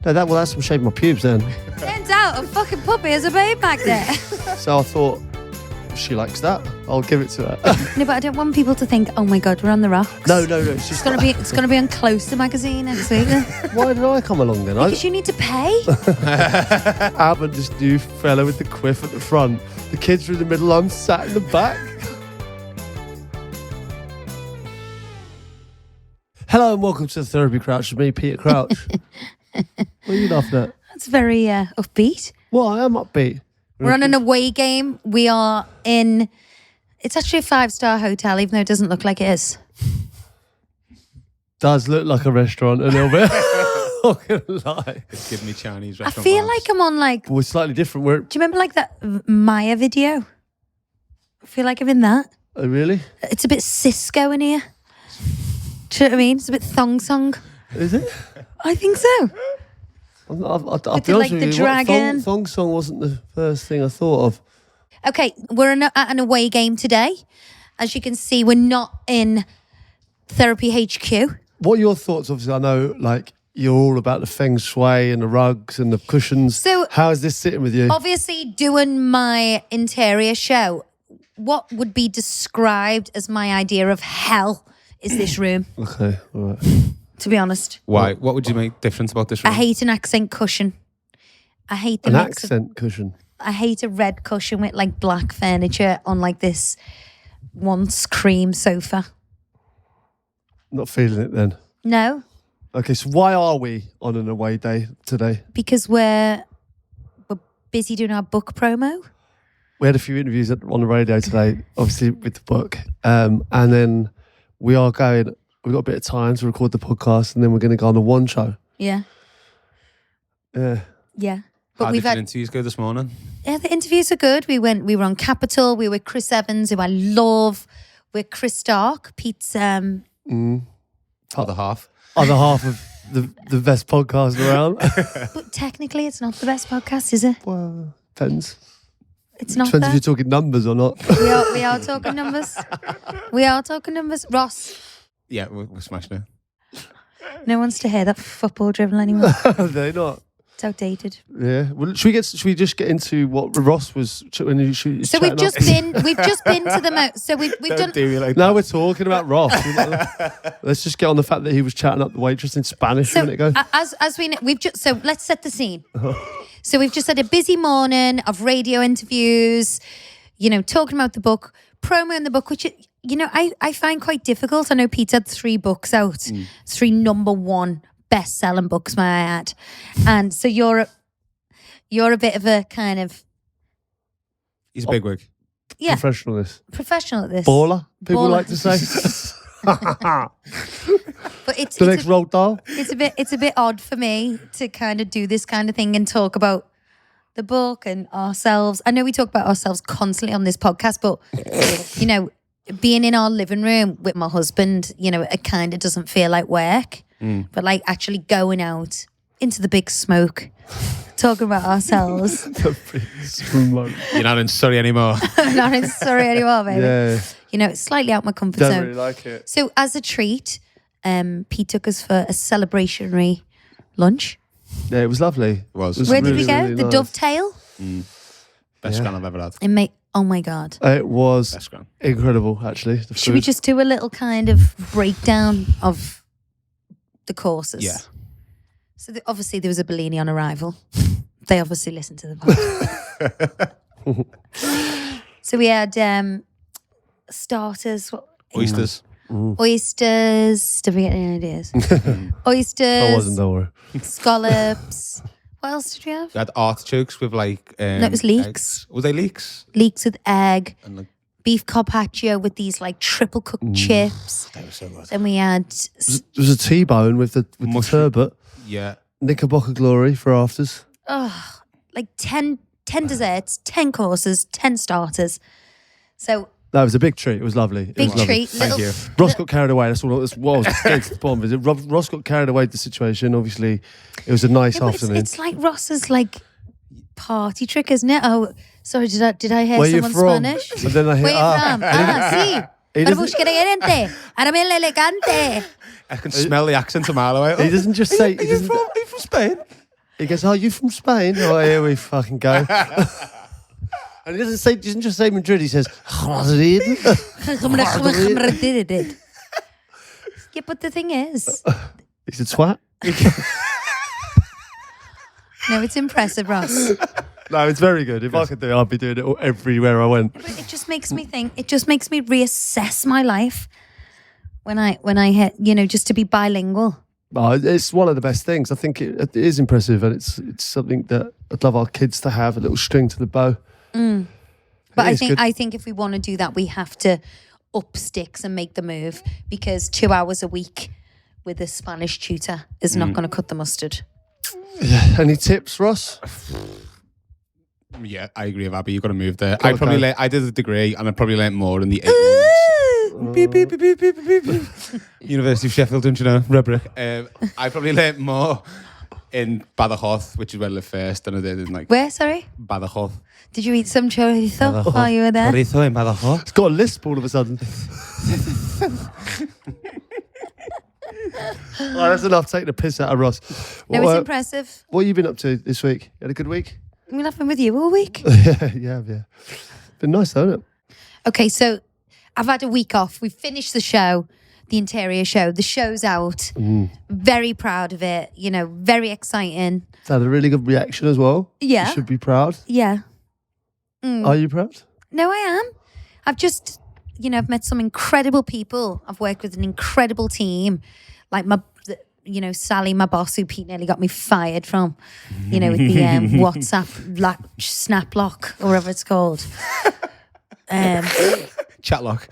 No, that's from shaving my pubes then. Turns out a fucking puppy is a babe back there. So I thought, if she likes that, I'll give it to her. No, but I don't want people to think, oh my God, we're on the rocks. No. It's just It's gonna be on Closer magazine next week. Why did I come along then? Because you need to pay. Ab and this new fella with the quiff at the front. The kids are in the middle, I'm sat in the back. Hello and welcome to the Therapy Crouch with me, Peter Crouch. What are you laughing at? That's very upbeat. Well, I am upbeat. We're on an away game. We are in... It's actually a 5-star hotel, even though it doesn't look like it is. Does look like a restaurant a little bit. Not gonna lie. It's giving me Chinese I restaurant feel vibes. like I'm on like... We're slightly different. We're... Do you remember like that Maya video? I feel like I'm in that. Oh, really? It's a bit Cisco in here. Do you know what I mean? It's a bit thong song. Is it? I think so. I'll With be the, honest like, with the you. dragon. Thong song wasn't the first thing I thought of. Okay, we're at an away game today. As you can see, we're not in Therapy HQ. What are your thoughts? Obviously, I know like you're all about the feng shui and the rugs and the cushions. So, how is this sitting with you? Obviously, doing my interior show, what would be described as my idea of hell is this room, Okay, all right. to be honest. Why? What would you make different about this room? I hate an accent cushion. I hate the An mix of- accent cushion. I hate a red cushion with like black furniture on like this once cream sofa. Not feeling it then. No, Okay, so why are we on an away day today? because we're busy doing our book promo. We had a few interviews on the radio today, obviously with the book, and then we've got a bit of time to record the podcast, and then we're going to go on the one show. Yeah. Yeah. Yeah. How But did we've the had interviews go this morning? the interviews are good. We were on Capital, we were with Chris Evans, who I love, with Chris Stark, Pete's Other half. Other half of the best podcast around. but technically it's not the best podcast, is it? Well, depends. It's not Depends if that. you're talking numbers or not. We are talking numbers. We are talking numbers. Ross, Yeah, we're smashing it. no one's to hear that football drivel anymore. They're not. It's outdated. Yeah. Well, should we just get into what Ross was when you shoot? So we've just been to the so we've done. Do you like No, we're talking about Ross. Let's just get on the fact that he was chatting up the waitress in Spanish a So minute ago. as we know, so let's set the scene. So we've just had a busy morning of radio interviews, talking about the book, promoing the book, which I find quite difficult. I know Pete's had 3 books out, 3 number 1 best-selling books, may I add, and so you're a bit of a kind of He's a big wig. Professional professional at this. baller. People Baller. like to say. But it's The next Roald Dahl. it's a bit odd for me to kind of do this kind of thing and talk about the book and ourselves. I know we talk about ourselves constantly on this podcast, but being in our living room with my husband, it kind of doesn't feel like work. But like actually going out into the big smoke, talking about ourselves. You're not in Surrey anymore. I'm not in Surrey anymore, baby. Yeah. It's slightly out my comfort Don't zone. really like it. So as a treat, Pete took us for a celebratory lunch. Yeah, it was lovely. It was. Where did really, we go? really The nice. Dovetail? Best scran I've ever had. Oh my God. It was Best scran. incredible, actually. The Should we food. just do a little kind of breakdown of the courses? Yeah. So obviously there was a Bellini on arrival. They obviously listened to the podcast. So we had starters. Oysters. Oysters. Did we get any ideas? Oysters. I wasn't, don't worry. Scallops. What else did we have? We had artichokes with like... No, it was leeks. eggs. Was they leeks? Leeks with egg. And like, Beef carpaccio with these like triple cooked chips. they were so good. Then we had There was a T-bone with the Mushroom. turbot. Yeah. Knickerbocker glory for afters. like 10 desserts, 10 courses, 10 starters. So That was a big treat. It was lovely. It big was lovely. treat. Thank you. Ross got carried away. That's what I was getting to the bottom of it. Ross got carried away with the situation. Obviously, it was a nice Yeah, but afternoon. it's like Ross's like party trick, isn't it? Oh, sorry, did I hear Where you someone from? Spanish? And then I hear, Where you from? Sí. He Para doesn't- buscar gerente. Ahora bien elegante. I can smell the accent a mile away. He doesn't just say. Are you from Spain? He goes, "Oh, you from Spain?" Oh, here we fucking go. And he doesn't just say Madrid. He says, Yeah, but the thing is, he's a twat. no, it's impressive, Ross. No, it's very good. If I could do it, I'd be doing it everywhere I went. But it just makes me think. It just makes me reassess my life when I hit, just to be bilingual. Oh, it's one of the best things. I think it is impressive, and it's something that I'd love our kids to have, a little string to the bow. But I think if we want to do that, we have to up sticks and make the move, because 2 hours a week with a Spanish tutor is not going to cut the mustard. Yeah. Any tips, Ross? Yeah, I agree with Abbey. You've got to move there. Okay. I did a degree and I probably learnt more in the 8 months. Beep, beep, beep, beep, beep, beep, beep. University of Sheffield, don't you know? Rubric. I probably learnt more in Badajoz, which is where I lived first, than I did in Where, sorry? Badajoz. Did you eat some chorizo while you were there? Chorizo in Badajoz. It's got a lisp all of a sudden. Oh, that's enough taking a piss out of Ross. No, it's impressive. What have you been up to this week? You had a good week? I'm laughing with you all week. Yeah. Been nice, though, hasn't it? Okay, so I've had a week off. We finished the show, the interior show. The show's out. Very proud of it. Very exciting. It's had a really good reaction as well. Yeah. You should be proud. Yeah. Are you proud? No, I am. I've just, I've met some incredible people. I've worked with an incredible team. Like Sally, my boss, who Pete nearly got me fired from, with the WhatsApp snap lock or whatever it's called. Chatlock.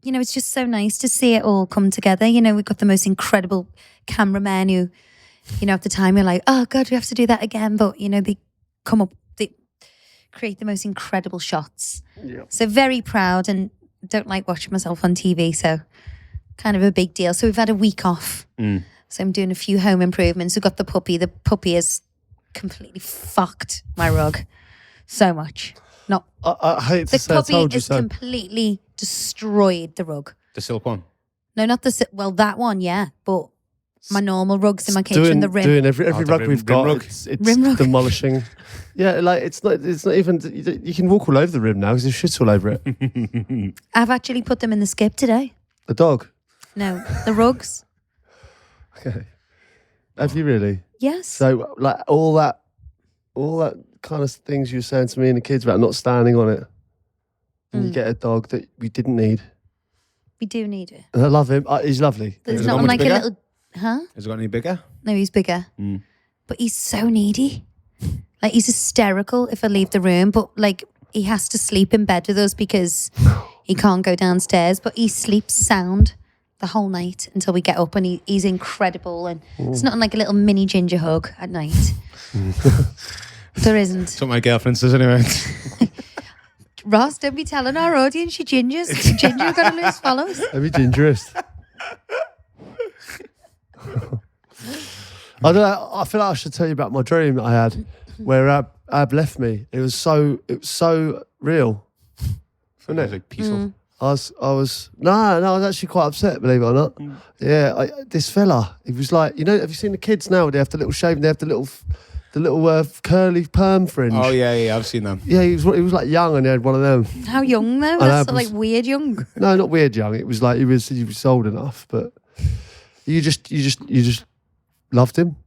It's just so nice to see it all come together. We've got the most incredible cameramen who, at the time you're like, oh God, we have to do that again. But, they come up, they create the most incredible shots. Yeah. So very proud, and don't like watching myself on TV. So kind of a big deal. So we've had a week off. So I'm doing a few home improvements. We've got the puppy. The puppy has completely fucked my rug so much. Not I hate to say I the puppy told you has so. completely destroyed the rug. The silk one. No, not that one, yeah, but my normal rugs in my kitchen, the rim. Doing every the rug rim we've got, rug. it's Rim rug. demolishing. Yeah, like it's not even. You can walk all over the rim now because there's shit all over it. I've actually put them in the skip today. The dog. No, the rugs. Okay. Have you really? Yes. So like all that kind of things you were saying to me and the kids about not standing on it, and you get a dog that we didn't need. We do need it. And I love him. He's lovely. There's it not much like bigger? a little, huh? Has it got any bigger? No, he's bigger. But he's so needy. Like, he's hysterical if I leave the room, but like he has to sleep in bed with us because he can't go downstairs, but he sleeps sound the whole night until we get up, and he's incredible. And it's not like a little mini ginger hug at night. There isn't. That's what my girlfriend says anyway. Ross, don't be telling our audience you gingers. Ginger are going to lose followers. That'd be dangerous. I don't know. I feel like I should tell you about my dream that I had, where Ab left me. It was so real. It was like peaceful. I was actually quite upset, believe it or not. Yeah, this fella, he was like, have you seen the kids now? They have the little shave, and they have the little curly perm fringe. Oh yeah, I've seen them. Yeah, he was like young, and he had one of them. How young though? That's like weird young. No, not weird young. It was like he was old enough, but you just loved him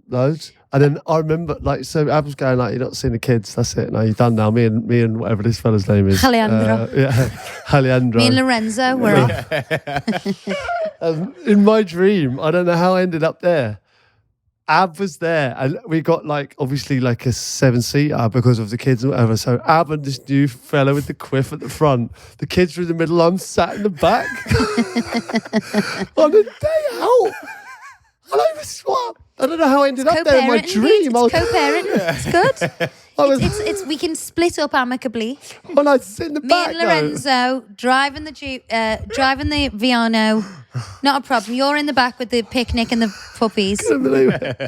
loads. And then I remember, so Ab was going like, "You're not seeing the kids. That's it. No, you're done now. Me and whatever this fella's name is, Alejandro. Alejandro. Me and Lorenzo, we're off. In my dream, I don't know how I ended up there. Ab was there, and we got obviously a 7-seater because of the kids and whatever. So Ab and this new fella with the quiff at the front. The kids were in the middle. I'm sat in the back on a day out. And I was what? I don't know how I ended up there in my dream. It's co-parent. It's good. We can split up amicably. When I sit in the Me back, and Lorenzo driving the Viano. Not a problem. You're in the back with the picnic and the puppies. I couldn't believe it.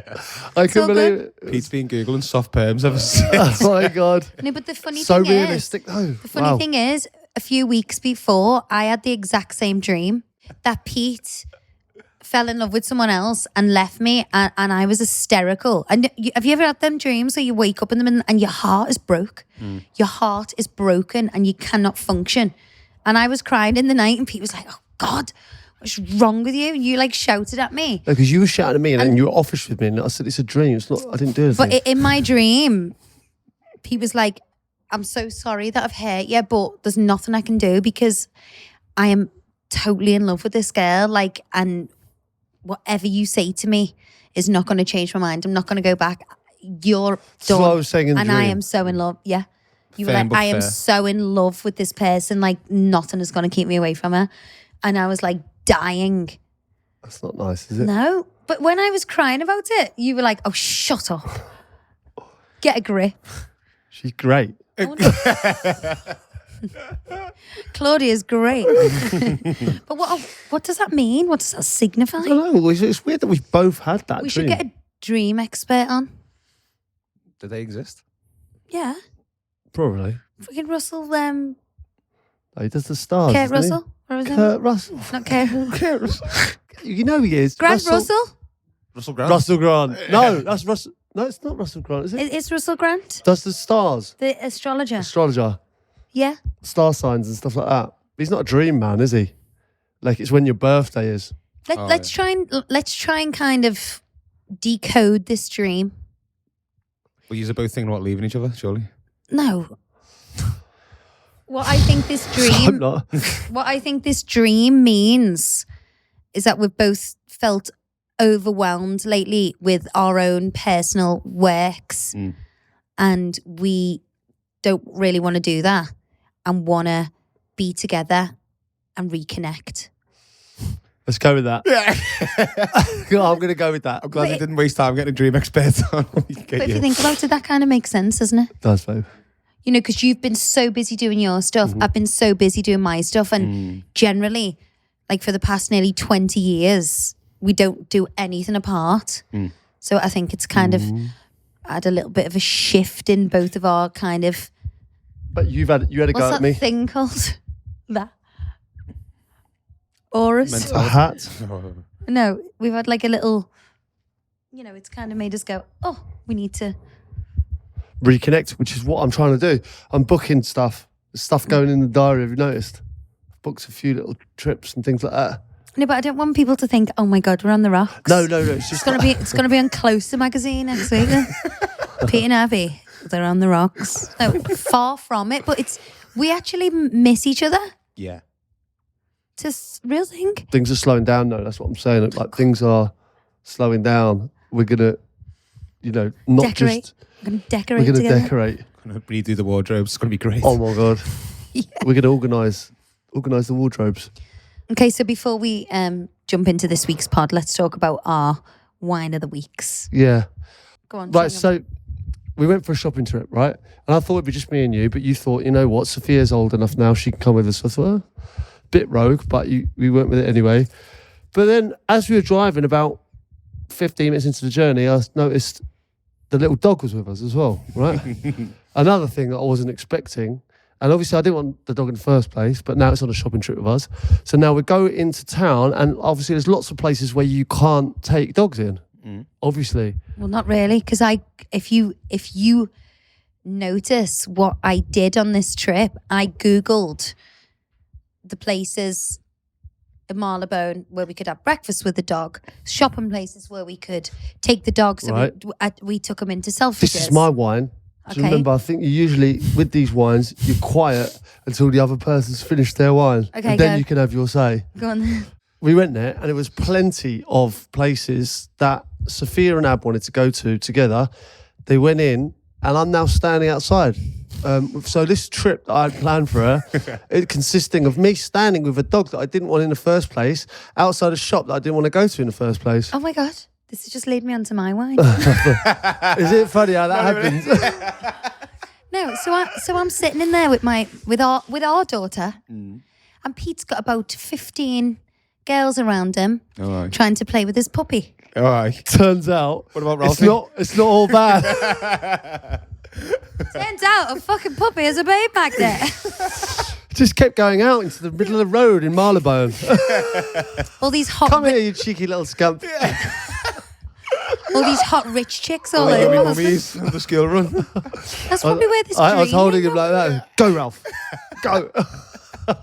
I couldn't believe it. Pete's been googling soft perms ever since. Oh my god! No, but the funny So thing realistic, though. The funny thing is, a few weeks before, I had the exact same dream that Pete fell in love with someone else and left me, and I was hysterical. And have you ever had them dreams where you wake up in the middle and your heart is broke? Your heart is broken and you cannot function. And I was crying in the night, and Pete was like, "Oh God, what's wrong with you?" And you like shouted at me. Because you were shouting at me, and then you were offish with me, and I said, "It's a dream. It's not. I didn't do anything." But in my dream, Pete was like, "I'm so sorry that I've hurt you, but there's nothing I can do because I am totally in love with this girl. Like, and whatever you say to me is not going to change my mind. I'm not going to go back. You're That's done." what I was saying in the and I dream. am so in love. Yeah. You were Fair, like, but "I am fair. so in love with this person. Like, nothing is going to keep me away from her." And I was like dying. That's not nice, is it? No. But when I was crying about it, you were like, "Oh, shut up. Get a grip." She's great. Claudia's great. But what does that mean? What does that signify? I don't know. It's weird that we've both had that We dream. should get a dream expert on. Do they exist? Yeah. Probably. Freaking Russell, Oh, he does the stars. Kurt doesn't he? Russell? Or is it? Kurt Russell. Not Kurt. Kurt Russell. You know he is. Grant Russell? Russell Grant? Russell Grant. No, that's Russell. No, it's not Russell Grant, is it? It's Russell Grant, Does the stars. the astrologer. Astrologer. Yeah. Star signs and stuff like that. But he's not a dream man, is he? Like it's when your birthday is. Let's try and kind of decode this dream. Well, you're both thinking about leaving each other, surely. No. What I think this I'm dream not. what I think this dream means is that we've both felt overwhelmed lately with our own personal works, and we don't really want to do that and want to be together and reconnect. Let's go with that. I'm going to go with that. I'm glad they didn't waste time getting a dream expert on. But if you think about it, that kind of makes sense, doesn't it? It does, babe. You know, because you've been so busy doing your stuff. I've been so busy doing my stuff. And generally, like for the past nearly 20 years, we don't do anything apart. So I think it's kind of had a little bit of a shift in both of our kind of... But you had a go What's at that me. thing called? That? Auras? A hat. No, we've had like a little... You know, it's kind of made us go, "Oh, we need to..." Reconnect, which is what I'm trying to do. I'm booking stuff. There's stuff going in the diary, have you noticed? I've booked a few little trips and things like that. No, but I don't want people to think, "Oh my God, we're on the rocks." No. It's just It's gonna be on Closer magazine next week. Pete and Abbey, they're on the rocks. No, far from it. But we actually miss each other. Yeah. It's a real thing. things are slowing down though. That's what I'm saying. Like things are slowing down. We're gonna, not Decorate. just We're gonna decorate we're gonna together. decorate. Going to redo the wardrobes. It's going to be great. Oh my god. Yeah. We're gonna organise the wardrobes. Okay, so before we jump into this week's pod, let's talk about our wine of the weeks. Yeah. Go on. Right. Shane. So we went for a shopping trip, right? And I thought it'd be just me and you, but you thought, you know what? Sophia's old enough now; she can come with us. So I thought, bit rogue, but we went with it anyway. But then, as we were driving, about 15 minutes into the journey, I noticed the little dog was with us as well, right? Another thing that I wasn't expecting. And obviously I didn't want the dog in the first place, but now it's on a shopping trip with us. So now we go into town, and obviously there's lots of places where you can't take dogs in, obviously. Well, not really, because if you notice what I did on this trip, I Googled the places in Marylebone where we could have breakfast with the dog, shopping places where we could take the dog. So Right. we took him into Selfridges. This is my wine. So Okay. remember, I think you usually, with these wines, you're quiet until the other person's finished their wine. Okay, and then go. you can have your say. Go on then. We went there, and there was plenty of places that Sophia and Ab wanted to go to together. They went in, and I'm now standing outside. So this trip that I had planned for her, it consisting of me standing with a dog that I didn't want in the first place, outside a shop that I didn't want to go to in the first place. Oh my God, this has just led me onto my wine. Is it funny how that happens? No, so I'm sitting in there with our daughter, and Pete's got about 15 girls around him All right. trying to play with his puppy. All right. Turns out, What about it's Ralphie? not all bad. Turns out a fucking puppy has a babe back there. Just kept going out into the middle of the road in Marylebone. All these hot, Come here, you cheeky little scamp. all these hot rich chicks all Like over. mummies on the school run. That's probably where this I was dream holding came him like that. Go, Ralph. Go. from.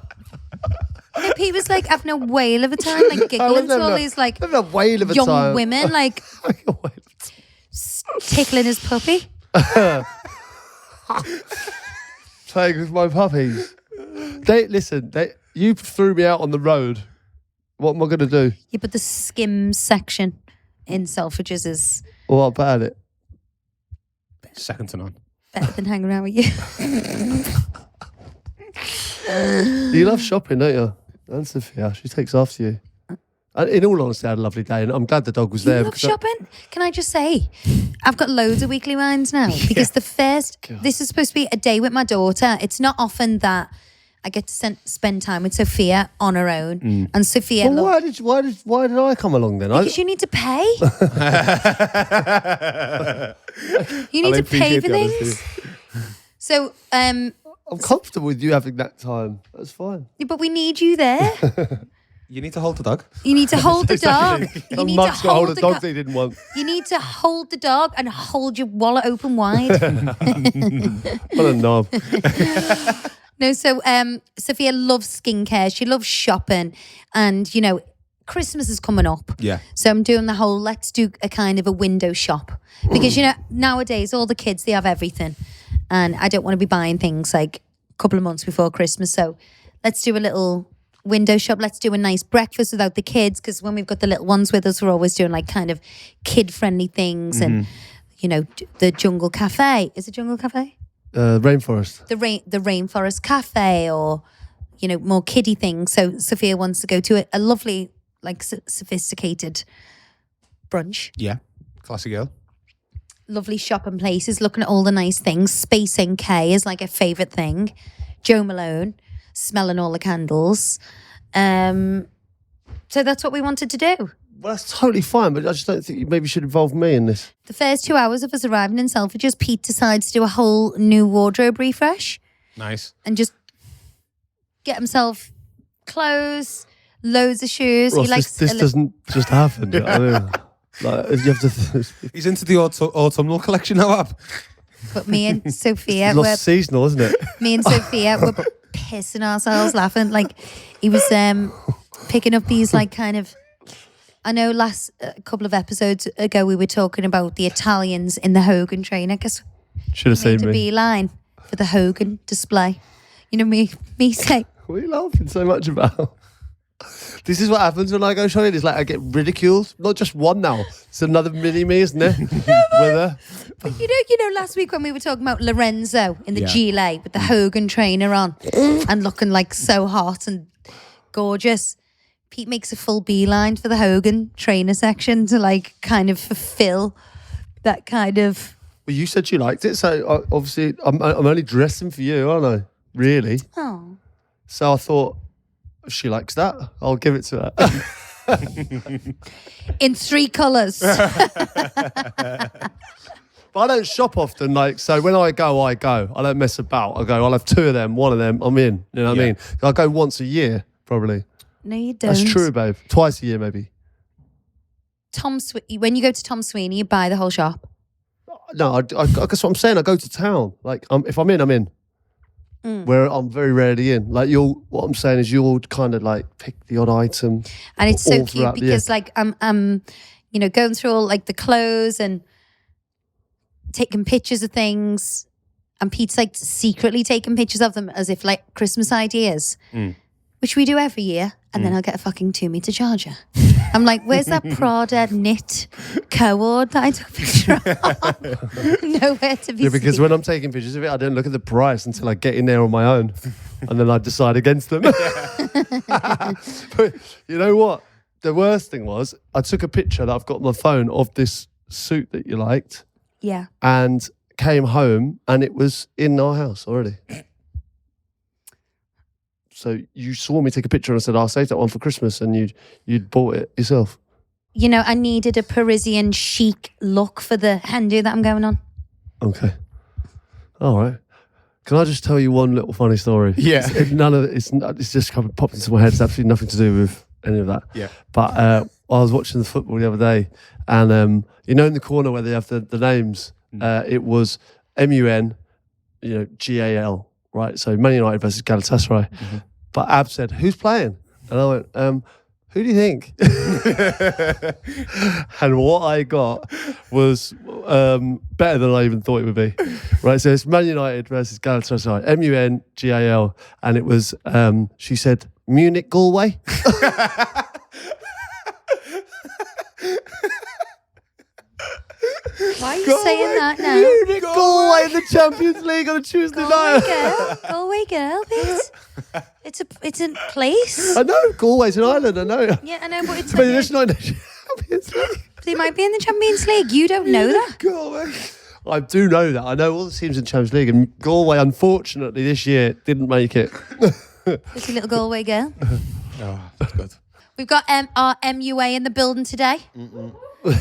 Pete was like having a whale of a time, like giggling to all these like having a whale of a young time. women, like Having a whale of a time. tickling his puppy. Playing with my puppies. You threw me out on the road. What am I going to do? Yeah, but the Skims section in Selfridges is What about it? Second to none. better than hanging around with you. You love shopping, don't you? And Sophia, she takes after you. And in all honesty, I had a lovely day, and I'm glad the dog was there. You love shopping? Can I just say, I've got loads of weekly minds now because this is supposed to be a day with my daughter. It's not often that I get to spend time with Sophia on her own, and Sophia. Well, why did I come along then? Because you need to pay. You need to pay for things. So, I'm comfortable with you having that time. That's fine. but we need you there. You need to hold the dog. You need to hold the dog. You need to Mug's got hold of the dogs he didn't want. You need to hold the dog and hold your wallet open wide. What a knob. No, so Sophia loves skincare. She loves shopping, and Christmas is coming up. Yeah. So I'm doing the whole let's do a kind of a window shop because nowadays all the kids they have everything, and I don't want to be buying things like a couple of months before Christmas. So let's do a little window shop. Let's do a nice breakfast without the kids because when we've got the little ones with us, we're always doing like kind of kid friendly things and the Jungle Cafe. Is it Jungle Cafe? Rainforest. The Rainforest Cafe or more kiddie things. So Sophia wants to go to a lovely like sophisticated brunch. Yeah. Classy girl. Lovely shopping places, looking at all the nice things. Space NK is like a favourite thing. Joe Malone, smelling all the candles. So that's what we wanted to do. Well, that's totally fine, but I just don't think you maybe should involve me in this. The first 2 hours of us arriving in Selfridges, Pete decides to do a whole new wardrobe refresh Nice. and just get himself clothes, loads of shoes. Ross, He likes this doesn't just happen. Do you know what I mean? Like, you have to. He's into the autumnal collection now, Ab. But me and Sophia It's were lost seasonal, isn't it? me and Sophia were pissing ourselves laughing. Like he was picking up these like kind of. I know last couple of episodes ago we were talking about the Italians in the Hogan train. I guess Should have made seen a me. beeline for the Hogan display. Me say, What are you laughing so much about? This is what happens when I go shopping. It's like I get ridiculed. Not just one now. It's another mini me, isn't it? With her. but you know, last week when we were talking about Lorenzo in the Yeah. Gilet with the Hogan trainer on and looking like so hot and gorgeous, Pete makes a full beeline for the Hogan trainer section to like kind of fulfill that kind of. Well, you said you liked it, so obviously I'm only dressing for you, aren't I? Really? Oh. So I thought, if she likes that, I'll give it to her. In 3 colours. But I don't shop often, so when I go. I don't mess about. I go, I'll have 2 of them, 1 of them, I'm in. You know what I Yeah. mean? I go once a year, probably. No, you don't. That's true, babe. Twice a year, maybe. When you go to Tom Sweeney, you buy the whole shop. No, I guess what I'm saying, I go to town. Like, if I'm in, I'm in. Where I'm very rarely in. Like, what I'm saying is you'll kind of like pick the odd item. And it's so all cute throughout the year. because like I'm going through all like the clothes and taking pictures of things, and Pete's like secretly taking pictures of them as if like Christmas ideas, which we do every year. And then I'll get a fucking 2-meter charger. I'm like, where's that Prada knit cord that I took a picture of? Nowhere to be Yeah, because seen. when I'm taking pictures of it, I don't look at the price until I get in there on my own. And then I decide against them. But you know what? The worst thing was, I took a picture that I've got on my phone of this suit that you liked Yeah. and came home and it was in our house already. So you saw me take a picture and I said, I'll save that one for Christmas, and you'd bought it yourself. I needed a Parisian chic look for the hen-do that I'm going on. Okay. All right. Can I just tell you one little funny story? Yeah. None of it's just kind of popped into my head. It's absolutely nothing to do with any of that. Yeah. But I was watching the football the other day, and you know, in the corner where they have the names, it was MUN, GAL, right? So Man United versus Galatasaray. Mm-hmm. But Ab said, "Who's playing?" And I went, "Who do you think?" And what I got was better than I even thought it would be. Right, so it's Man United versus Galatasaray, MUN GAL, and it was. She said, "Munich Galway." Why are you saying that now? Munich Galway in the Champions League on a Tuesday night. Galway girl, Pete. It's a place. I know Galway's an island. I know. Yeah, I know, but it's But it's not in the Champions League. they might be in the Champions League. You don't know that. Galway. I do know that. I know all the teams in the Champions League, and Galway, unfortunately, this year didn't make it. It's a little Galway girl. Oh, that's good. We've got our MUA in the building today.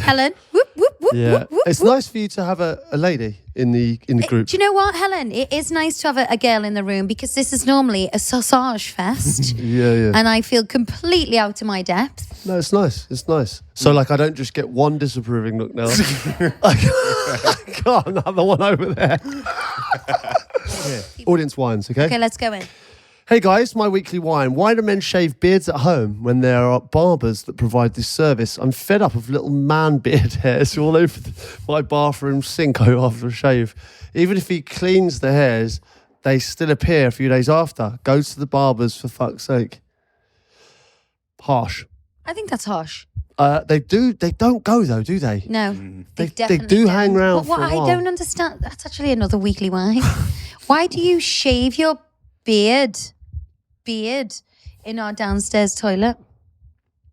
Helen. Whoop, whoop, whoop, Yeah, whoop, whoop, it's whoop. nice for you to have a lady in the group. Do you know what, Helen? It is nice to have a girl in the room because this is normally a sausage fest. Yeah. And I feel completely out of my depth. No, it's nice. It's nice. So, like, I don't just get one disapproving look now. I got another one over there. Yeah. Audience wines, okay? Okay, let's go in. Hey guys, my weekly wine. Why do men shave beards at home when there are barbers that provide this service? I'm fed up of little man beard hairs all over my bathroom sink after a shave. Even if he cleans the hairs, they still appear a few days after. Go to the barbers for fuck's sake. Harsh. I think that's harsh. They don't go though, do they? No, They definitely do don't. hang around But what for a I while. don't understand, that's actually another weekly wine. Why do you shave your beard in our downstairs toilet?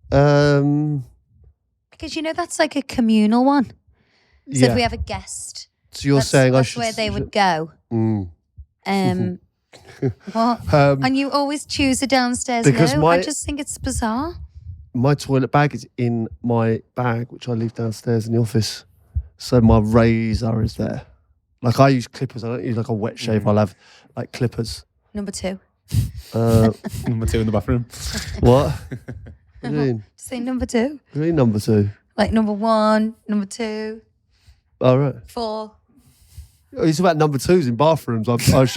Because that's like a communal one. So if we have a guest, So you're saying I that's should... where they would go. Mm. What? And you always choose a downstairs Because I just think it's bizarre. My toilet bag is in my bag, which I leave downstairs in the office. So my razor is there. Like, I use clippers. I don't use like a wet shave. I'll have like clippers. Number 2. Number 2 in the bathroom. What? What do you mean? Say number 2. What do you mean number 2? Like number 1, number 2, All right. 4. Oh, it's about number 2s in bathrooms. It's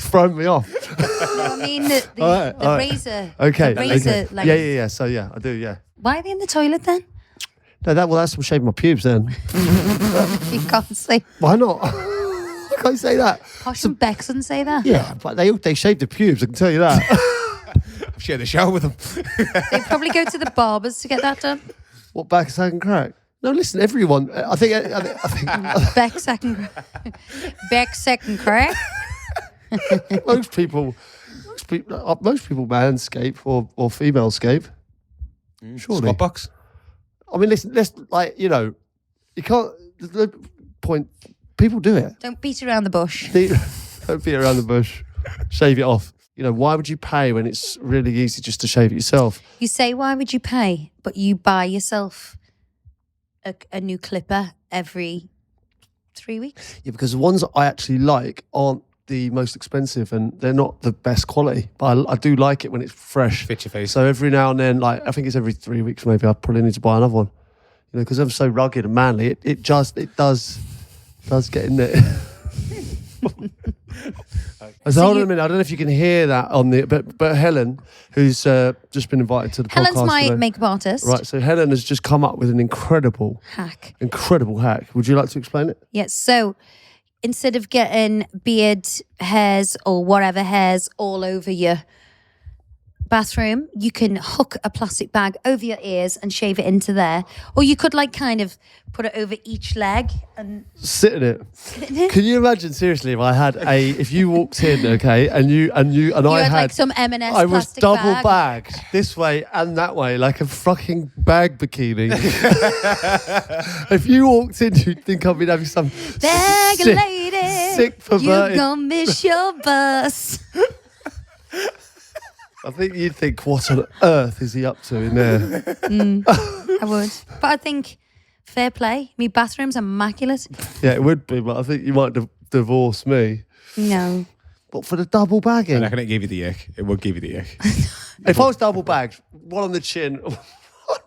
throwing me off. No, I mean the All right. razor. Okay. The razor, okay. like- Yeah. So yeah, I do. Yeah. Why are they in the toilet then? No, that's from shaving my pubes. Then You can't say. why not? I can't say that. Posh and Bex wouldn't say that. Yeah, but they shave the pubes. I can tell you that. I've shared a shower with them. They probably go to the barbers to get that done. What, back second crack? No, listen, everyone. I think Beck second crack. most people manscape or female scape. Surely. Squat box. I mean, listen, let's you can't. The point. People do it. Don't beat around the bush. Don't beat around the bush. Shave it off. Why would you pay when it's really easy just to shave it yourself? You say, why would you pay? But you buy yourself a new clipper every 3 weeks. Yeah, because the ones that I actually like aren't the most expensive and they're not the best quality. But I do like it when it's fresh. Fit your face. So every now and then, I think it's every 3 weeks maybe, I probably need to buy another one. Because I'm so rugged and manly, it does get in there. So hold on a minute. I don't know if you can hear that on but Helen, who's just been invited to the podcast. Helen's my today. makeup artist. Right, so Helen has just come up with an incredible Hack. hack. Would you like to explain it? Yes. So instead of getting beard hairs or whatever hairs all over your bathroom, you can hook a plastic bag over your ears and shave it into there. Or you could kind of put it over each leg and Sit in it. Can you imagine seriously if you walked in, okay, and you I had had some M&S I was plastic double bag. bagged this way and that way, like a fucking bag bikini. If you walked in, you'd think I'd been having some Bag sick, lady, sick perverted. you gonna miss your bus. I think you'd think, what on earth is he up to in there? I would. But I think fair play. My bathroom's immaculate. Yeah, it would be, but I think you might have divorce me. No. But for the double I bagging, reckon it gave you the ick. It would give you the ick. if I was double bagged, one on the chin,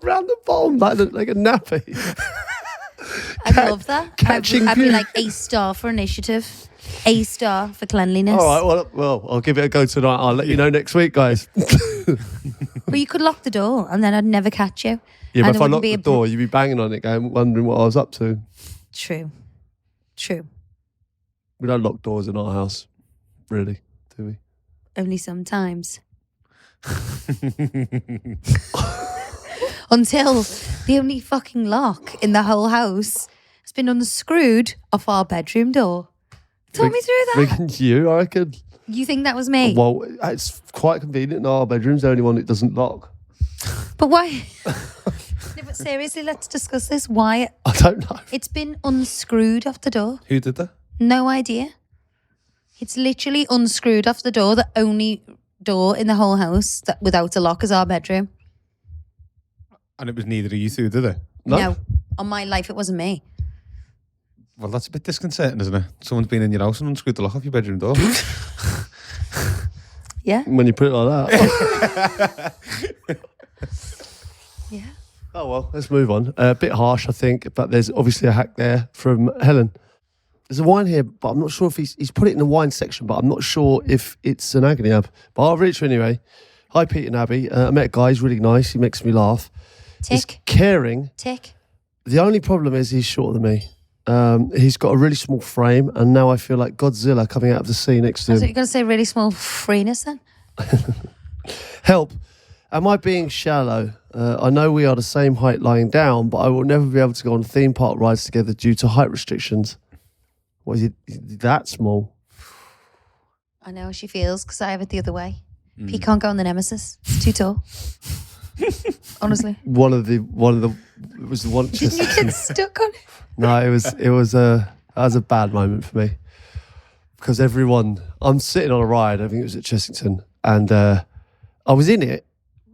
round the bottom, like a nappy. I love that. catching I'd be puke. like A* for initiative, A* for cleanliness. All right, well, I'll give it a go tonight. I'll let you know next week, guys. Well, you could lock the door and then I'd never catch you. Yeah, And but if it I wouldn't locked be the door, you'd be banging on it, going, wondering what I was up to. True. We don't lock doors in our house, really, do we? Only sometimes. Until the only fucking lock in the whole house has been unscrewed off our bedroom door. Talk me through that. Freaking you, I reckon. You think that was me? Well, it's quite convenient. Our bedroom's the only one that doesn't lock. But why? No, but seriously, let's discuss this. Why? I don't know. It's been unscrewed off the door. Who did that? No idea. It's literally unscrewed off the door. The only door in the whole house that without a lock is our bedroom. And it was neither of you two, did it? No. On my life, it wasn't me. Well, that's a bit disconcerting, isn't it? Someone's been in your house and unscrewed the lock off your bedroom door. Yeah. When you put it like that. Yeah. Oh, well, let's move on. A bit harsh, I think, but there's obviously a hack there from Helen. There's a wine here, but I'm not sure if he's put it in the wine section, but I'm not sure if it's an agony ab. But I'll read it to you anyway. Hi, Pete and Abbey. I met a guy, he's really nice. He makes me laugh. He's Tick. caring. Tick. The only problem is he's shorter than me. He's got a really small frame, and now I feel like Godzilla coming out of the sea next to I him. thought you were going to say really small freeness then. Help. Am I being shallow? I know we are the same height lying down, but I will never be able to go on theme park rides together due to height restrictions. What is it that small? I know how she feels because I have it the other way. Pete can't go on the Nemesis. It's too tall. Honestly. It was the one. Didn't you get stuck on it? No, that was a bad moment for me because I'm sitting on a ride. I think it was at Chessington, and I was in it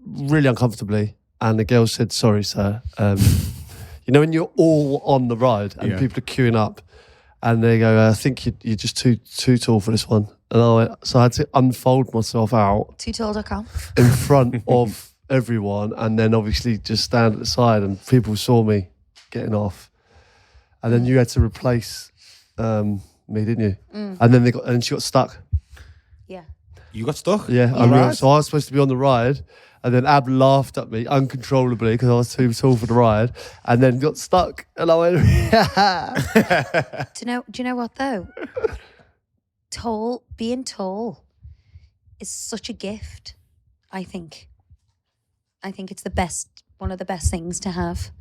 really uncomfortably, and the girl said, "Sorry, sir." You know when you're all on the ride and people are queuing up, and they go, "I think you're just too tall for this one." And so I had to unfold myself out Too tall.com. in front of everyone, and then obviously just stand at the side, and people saw me getting off. And then you had to replace me, didn't you? And then she got stuck. Yeah. You got stuck? Yeah, Yeah. so I was supposed to be on the ride, and then Ab laughed at me uncontrollably because I was too tall for the ride, and then got stuck. And I went, Do you know what though? Being tall is such a gift. I think it's one of the best things to have.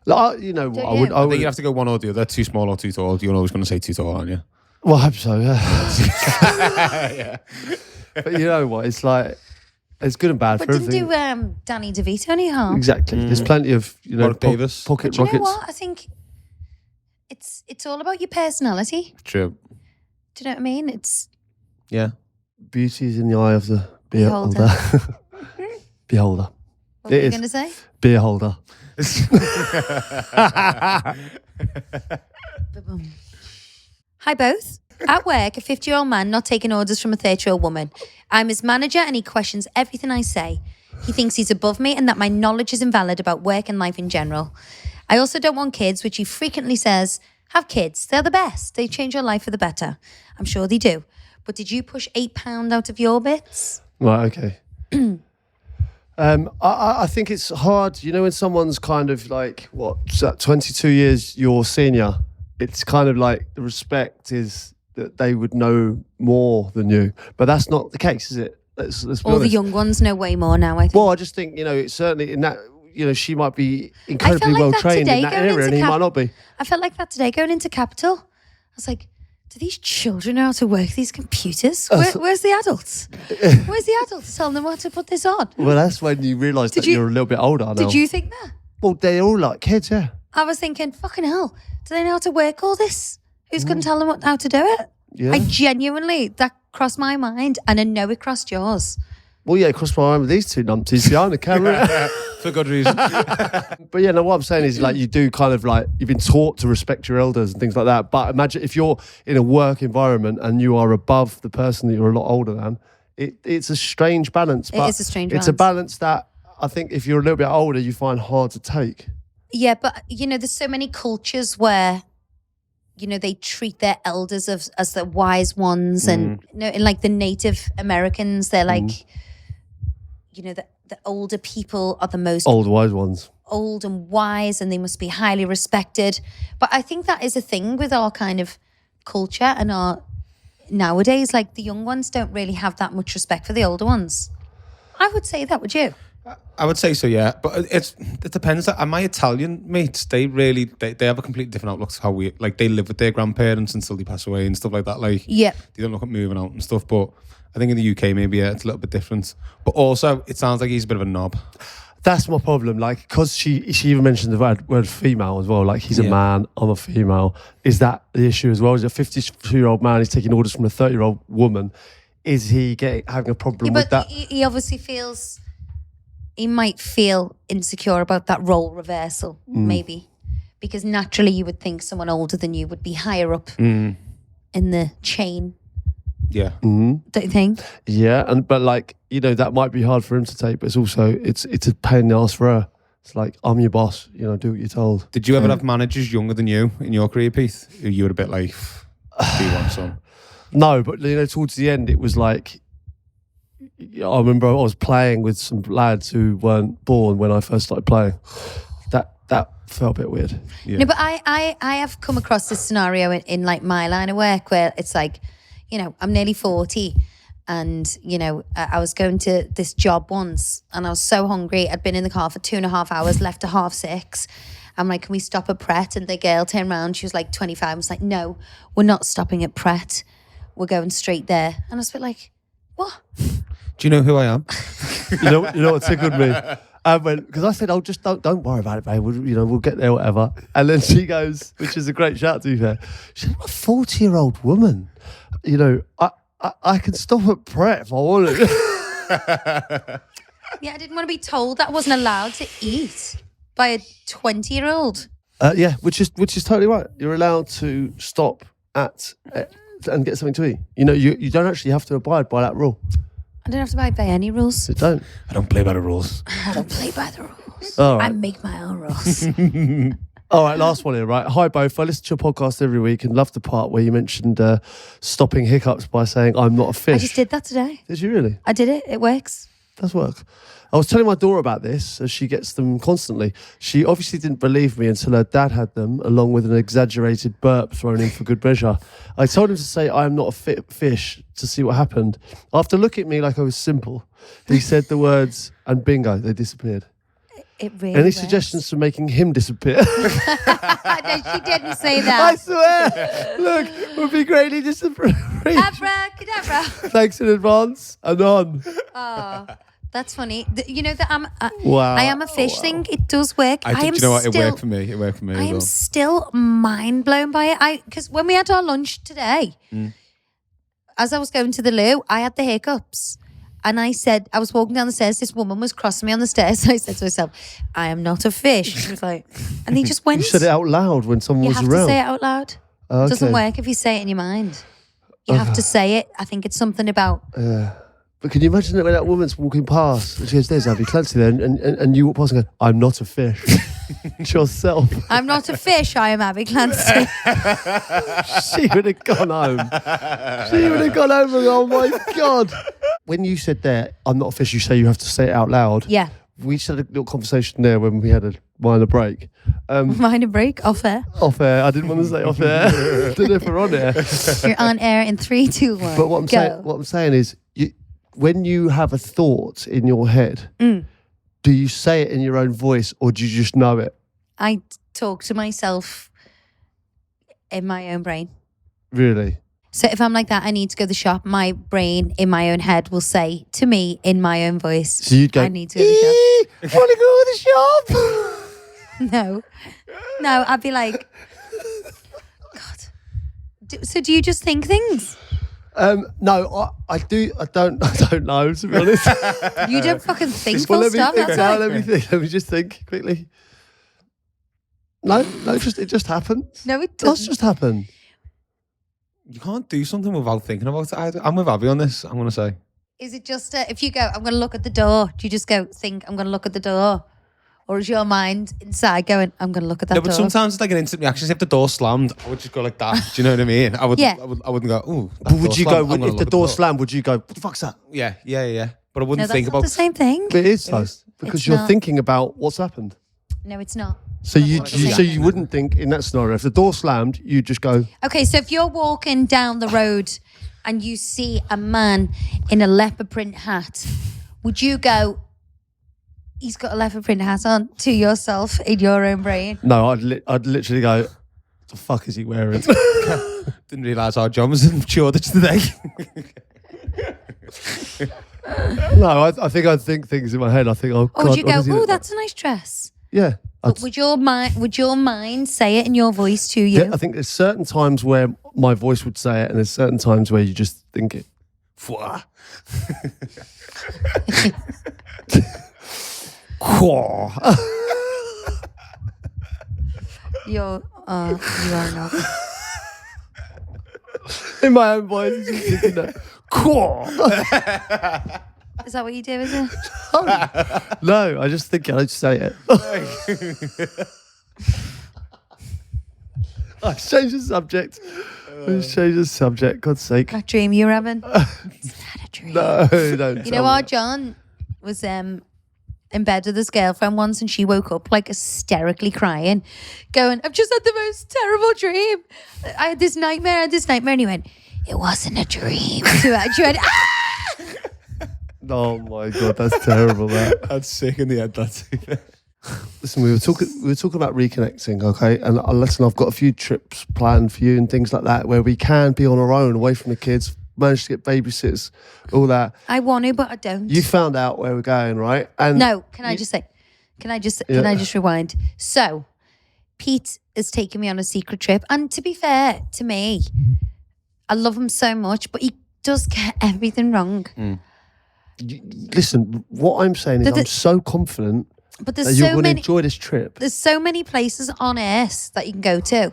like, you know, Don't I you? would. I think you have to go one or the other. Too small or too tall. You're always going to say too tall, aren't you? Well, I hope so. Yeah. But you know what? It's like it's good and bad But for didn't everything. do Danny DeVito any harm. Exactly. There's plenty of Warwick Davis. pocket Do you know rockets. what? I think it's all about your personality. True. Do you know what I mean? It's Yeah. Beauty is in the eye of the beer Beholder. holder. Beholder. what were It you is. going to say? Beer holder. Ba-boom. Hi both. At work, a 50-year-old man not taking orders from a 30-year-old woman. I'm his manager and he questions everything I say. He thinks he's above me and that my knowledge is invalid about work and life in general. I also don't want kids, which he frequently says, have kids. They're the best. They change your life for the better. I'm sure they do. But did you push £8 out of your bits? Right, okay. I think it's hard, you know, when someone's kind of like, 22 years your senior, it's kind of like the respect is that they would know more than you. But that's not the case, is it? Let's be All the honest. young ones know way more now, I think. Well, I just think, you know, it's certainly in that, you know, she might be incredibly like well that trained today in that going area and into he might not be. I felt like that today going into Capital. I was like, do these children know how to work these computers? Where's the adults? Where's the adults telling them how to put this on? Well, that's when you realise that you're a little bit older now. Did you think that? Well, they're all like kids, yeah. I was thinking, fucking hell, do they know how to work all this? Who's going to tell them how to do it? Yeah. I genuinely, that crossed my mind and I know it crossed yours. Well, yeah, cross my mind with these two numpties behind the camera. For good reason. But yeah, no, what I'm saying is like you do kind of like, you've been taught to respect your elders and things like that. But imagine if you're in a work environment and you are above the person that you're a lot older than, it's a strange balance. But It is a strange It's a balance that I think if you're a little bit older, you find hard to take. Yeah, but there's so many cultures where they treat their elders as the wise ones, and in like the Native Americans, they're like, the older people are the most Old wise ones. old and wise, and they must be highly respected. But I think that is a thing with our kind of culture and our nowadays. Like the young ones don't really have that much respect for the older ones. I would say that, would you? I would say so, yeah. But it depends. My Italian mates, they have a completely different outlook to how we, like, they live with their grandparents until they pass away and stuff like that. Like, Yeah. they don't look at moving out and stuff. But I think in the UK, maybe, yeah, it's a little bit different. But also, it sounds like he's a bit of a knob. That's my problem. Like, because she even mentioned the word female as well. Like, he's a man, I'm a female. Is that the issue as well? Is a 52-year-old man, he's taking orders from a 30-year-old woman. Is he having a problem with that? He obviously feels... He might feel insecure about that role reversal, maybe. Because naturally you would think someone older than you would be higher up in the chain. Yeah. Don't you think? Yeah, but like, that might be hard for him to take, but it's also, it's a pain in the ass for her. It's like, I'm your boss, do what you're told. Did you ever have managers younger than you in your career, Pete? You were a bit like, do you want some? No, but towards the end, it was like, I remember I was playing with some lads who weren't born when I first started playing. That felt a bit weird. Yeah. No, but I have come across this scenario in like my line of work where it's like, I'm nearly 40 and, I was going to this job once and I was so hungry. I'd been in the car for 2.5 hours, left at 6:30. I'm like, can we stop at Pret? And the girl turned around, she was like 25. I was like, no, we're not stopping at Pret. We're going straight there. And I was a bit like, what? Do you know who I am? you know what tickled me? Because I said, "Oh, just don't worry about it, babe. We'll get there, whatever." And then she goes, which is a great shout to be fair. She said, "I'm a 40-year-old woman. I can stop at Pret if I want to." Yeah, I didn't want to be told that I wasn't allowed to eat by a 20-year-old. Yeah, which is totally right. You're allowed to stop at and get something to eat. You don't actually have to abide by that rule. I don't have to abide by any rules. You don't. I don't play by the rules. I don't play by the rules. All right. I make my own rules. All right, last one here, right? Hi, both. I listen to your podcast every week and love the part where you mentioned stopping hiccups by saying, I'm not a fish. I just did that today. Did you really? I did it. It works. Does work. I was telling my daughter about this as she gets them constantly. She obviously didn't believe me until her dad had them, along with an exaggerated burp thrown in for good measure. I told him to say, I am not a fit fish, to see what happened. After looking at me like I was simple, he said the words, and bingo, they disappeared. It really Any works. suggestions for making him disappear? No, she didn't say I that. swear. Look, would be greatly disappearing. Abracadabra. Thanks in advance. And on. Oh, that's funny. You know that Wow. I am a fish thing. It does work. Do you know what? It worked for me. It worked for me I as am well. still mind blown by it. Because when we had our lunch today, as I was going to the loo, I had the hiccups. And I said, I was walking down the stairs, this woman was crossing me on the stairs. I said to myself, I am not a fish. She was like, and he just went. You said it out loud when someone You was have around. to say it out loud. Okay. It doesn't work if you say it in your mind. You have to say it. I think it's something about. But can you imagine it when that woman's walking past and she goes, there's Abbey Clancy there, and you walk past and go, I'm not a fish. It's yourself. I'm not a fish, I am Abbey Clancy. She would have gone home. She would have gone home and oh my God. When you said there, I'm not a fish, you say you have to say it out loud. Yeah. We just had a little conversation there when we had a minor break. Minor break, off air. Off air. I didn't want to say off air. Don't know if we're on air. You're on air in 3, 2, 1. But what I'm saying is, when you have a thought in your head, do you say it in your own voice or do you just know it? I talk to myself in my own brain. Really? So if I'm like that, I need to go to the shop. My brain in my own head will say to me in my own voice, So you'd go, I need to go to the shop. Want to go to the shop? No, I'd be like, God. So do you just think things? No, I do. I don't know, to be honest. You don't fucking think Well, full let me stop. think That's now. right. Let me think. Let me just think quickly. No, it just happened. No, it It does doesn't. just happen. You can't do something without thinking about it. I'm with Abbey on this, I'm going to say. Is it just if you go, I'm going to look at the door? Do you just go think I'm going to look at the door, or is your mind inside going, I'm going to look at that No, door? but sometimes it's like an instant reaction. So if the door slammed, I would just go like that. Do you know what I mean? I wouldn't go, ooh. But would you go, if the door slammed, would you go, what the fuck's that? Yeah. But I No, wouldn't that's think not about the same thing. It is, though, is. because It's you're not. thinking about what's happened. No, it's not. So Yeah. so you wouldn't think in that scenario, if the door slammed, you'd just go, Okay, so if you're walking down the road and you see a man in a leopard print hat, would you go, he's got a leopard print hat on, to yourself in your own brain? no, I'd literally go, what the fuck is he wearing? Didn't realise our John was in Shoreditch today. No, I think I'd think things in my head. I think, oh, Or God, would you what go, does he oh, look like? that's a nice dress? Yeah. But would your mind say it in your voice to you? I think there's certain times where my voice would say it, and there's certain times where you just think it. Fwah. Quah. You are not. In my own voice, I'm just thinking that. Quah. Is that what you do, is it? No, I just think it. I just say it. I changed the subject. God's sake. That dream you were having? It's not a dream. No, don't. You know what? John was in bed with his girlfriend once, and she woke up like hysterically crying, going, I've just had the most terrible dream. I had this nightmare. And he went, it wasn't a dream. She went, ah! Oh my God, that's terrible. That's sick in the end. That's Listen, we were talking about reconnecting, okay? And listen, I've got a few trips planned for you and things like that where we can be on our own, away from the kids, manage to get babysitters, all that. I want to, but I don't. You found out where we're going, right? And No, can I just rewind? So, Pete is taking me on a secret trip, and to be fair to me, I love him so much, but he does get everything wrong. listen, what I'm saying is I'm so confident But that there's you're so going to many. enjoy this trip. There's so many places on Earth that you can go to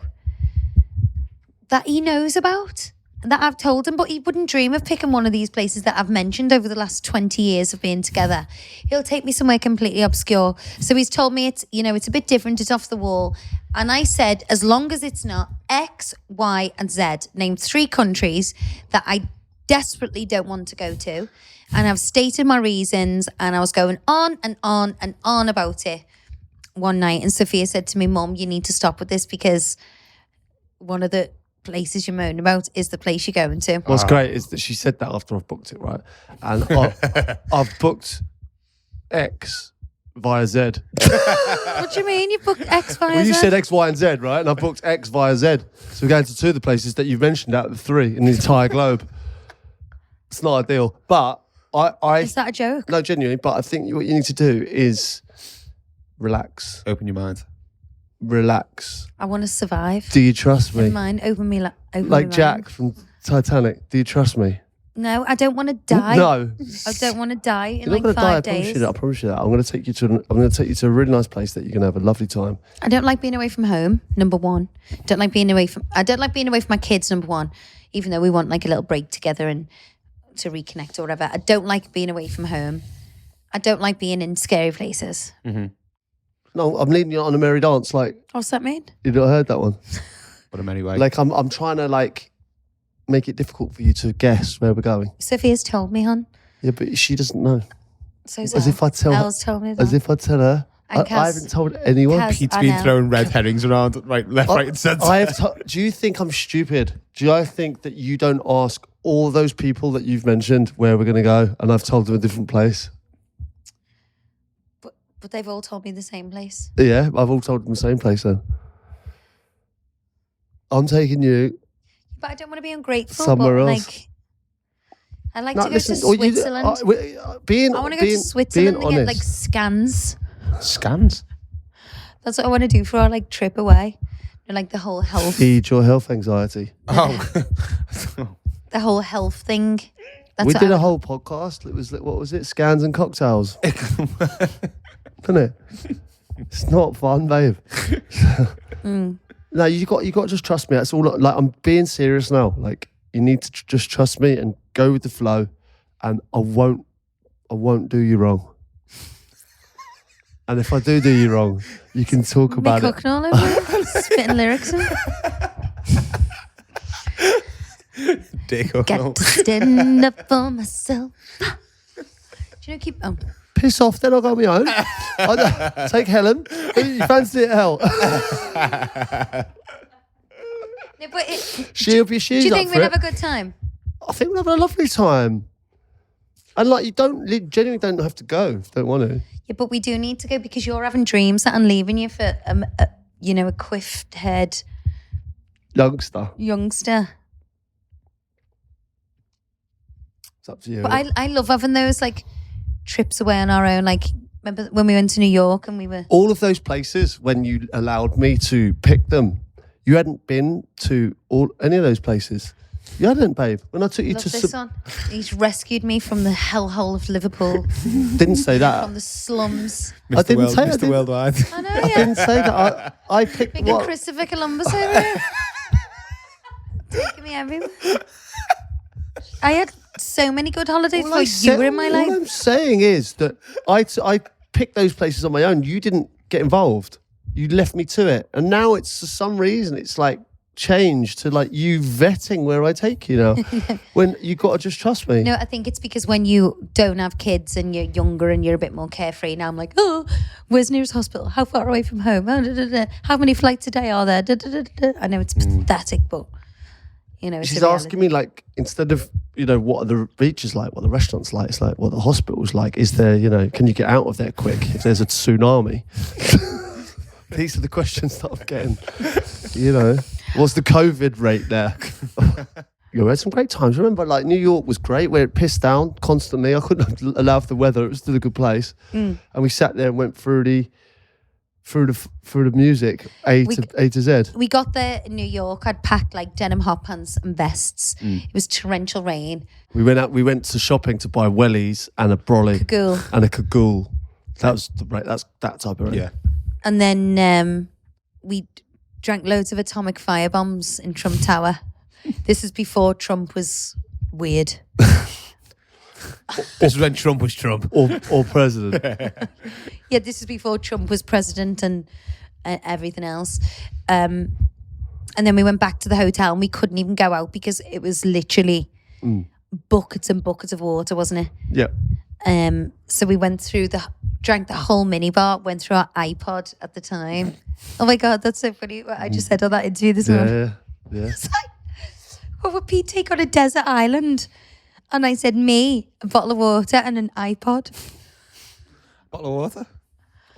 that he knows about, that I've told him, but he wouldn't dream of picking one of these places that I've mentioned over the last 20 years of being together. He'll take me somewhere completely obscure. So he's told me it's a bit different, it's off the wall. And I said, as long as it's not X, Y, and Z, named 3 countries that I desperately don't want to go to. And I've stated my reasons, and I was going on and on and on about it one night. And Sophia said to me, Mum, you need to stop with this, because one of the places you're moaning about is the place you're going to. What's great is that she said that after I've booked it, right? And I've booked X via Z. What do you mean? You booked X, Y, Well, you Z? said X, Y, and Z, right? And I booked X via Z. So we're going to 2 of the places that you've mentioned out of the 3 in the entire globe. It's not ideal. But Is that a joke? no, genuinely, but I think what you need to do is relax. Open your mind. Relax. I want to survive. Do you trust Never me? mind. Open me Like mind. Jack from Titanic. Do you trust me? No, I don't want to die. No. I don't want to die in You're not like going to die. 5 days. I promise you that. I'm going to take you to a really nice place that you're going to have a lovely time. I don't like being away from home. Number 1. I don't like being away from my kids. Number 1, even though we want like a little break together and to reconnect or whatever. I don't like being away from home. I don't like being in scary places. No, I'm leading you on a merry dance. Like, What's that mean? you've not heard that one? But in many ways. Like, I'm trying to like make it difficult for you to guess where we're going. Sophia's told me, hon. Yeah, but she doesn't know. So's As if I tell her. Elle's told me that. As if I tell her. And I Kaz- haven't told anyone. Kaz- Pete's I been know. throwing red herrings around left, right, and centre. I have. Do you think I'm stupid? Do I think that you don't ask all those people that you've mentioned where we're going to go, and I've told them a different place? But they've all told me the same place. Yeah, I've all told them the same place then. I'm taking you. But I don't want to be ungrateful. Somewhere but else. Like, I like No, to go listen, to or you- Switzerland. I want to go to Switzerland and get like scans. Scans. That's what I want to do for our like trip away. And, like the whole health. feed your health anxiety. Oh. the whole health thing. We did a whole podcast. It was what was it? Scans and cocktails. Isn't it? It's not fun, babe. No, you got to just trust me. That's all. Like, I'm being serious now. Like, you need to just trust me and go with the flow, and I won't do you wrong. And if I do you wrong, you can talk about it. Cooking all over it, spitting lyrics in. Dick. Got to stand up for myself. Do you know, keep Piss off, then I'll go on my own. Take Helen. You fancy it, hell? No, but She's do you think we'll have a good time? I think we'll have a lovely time. And like, you genuinely don't have to go if you don't want to. Yeah, but we do need to go because you're having dreams that I'm leaving you for, a quiffed head Youngster. It's up to you. But I love having those like trips away on our own. Like, remember when we went to New York and we were... All of those places, when you allowed me to pick them, you hadn't been to any of those places. You hadn't, babe. When I took you to... this one. He's rescued me from the hellhole of Liverpool. Didn't say that. From the slums. I didn't say Mr. Worldwide. I know, I didn't say that. I picked Big what... Christopher Columbus over here. Taking me everywhere. I had so many good holidays before you were in my life. All I'm saying is that I picked those places on my own. You didn't get involved. You left me to it. And now it's, for some reason, it's like changed to like you vetting where I take you now. When you got to just trust me. No, I think it's because when you don't have kids and you're younger and you're a bit more carefree, now I'm like, oh, where's nearest hospital? How far away from home? How many flights a day are there? I know it's pathetic, but it's She's asking me, like, instead of, what are the beaches like, what are the restaurants like, it's like, what are the hospitals like? Is there, can you get out of there quick if there's a tsunami? These are the questions that I'm getting. What's the COVID rate there? We had some great times. Remember, like, New York was great, where it pissed down constantly. I couldn't allow for the weather. It was still a good place. And we sat there and went through the music, A to Z. We got there in New York. I'd packed like denim hot pants and vests. It was torrential rain. We went to shopping to buy wellies and a brolly and a cagoule. That's that type of rain. Yeah. And then we drank loads of atomic firebombs in Trump Tower. This is before Trump was weird. This is when Trump was Trump. Or president. Yeah, this is before Trump was president and everything else. And then we went back to the hotel and we couldn't even go out because it was literally buckets and buckets of water, wasn't it? Yeah. So we went through drank the whole minibar, went through our iPod at the time. Oh my God, that's so funny. I just said all that interview this morning. Yeah. It's like, what would Pete take on a desert island? And I said, me, a bottle of water and an iPod. Bottle of water?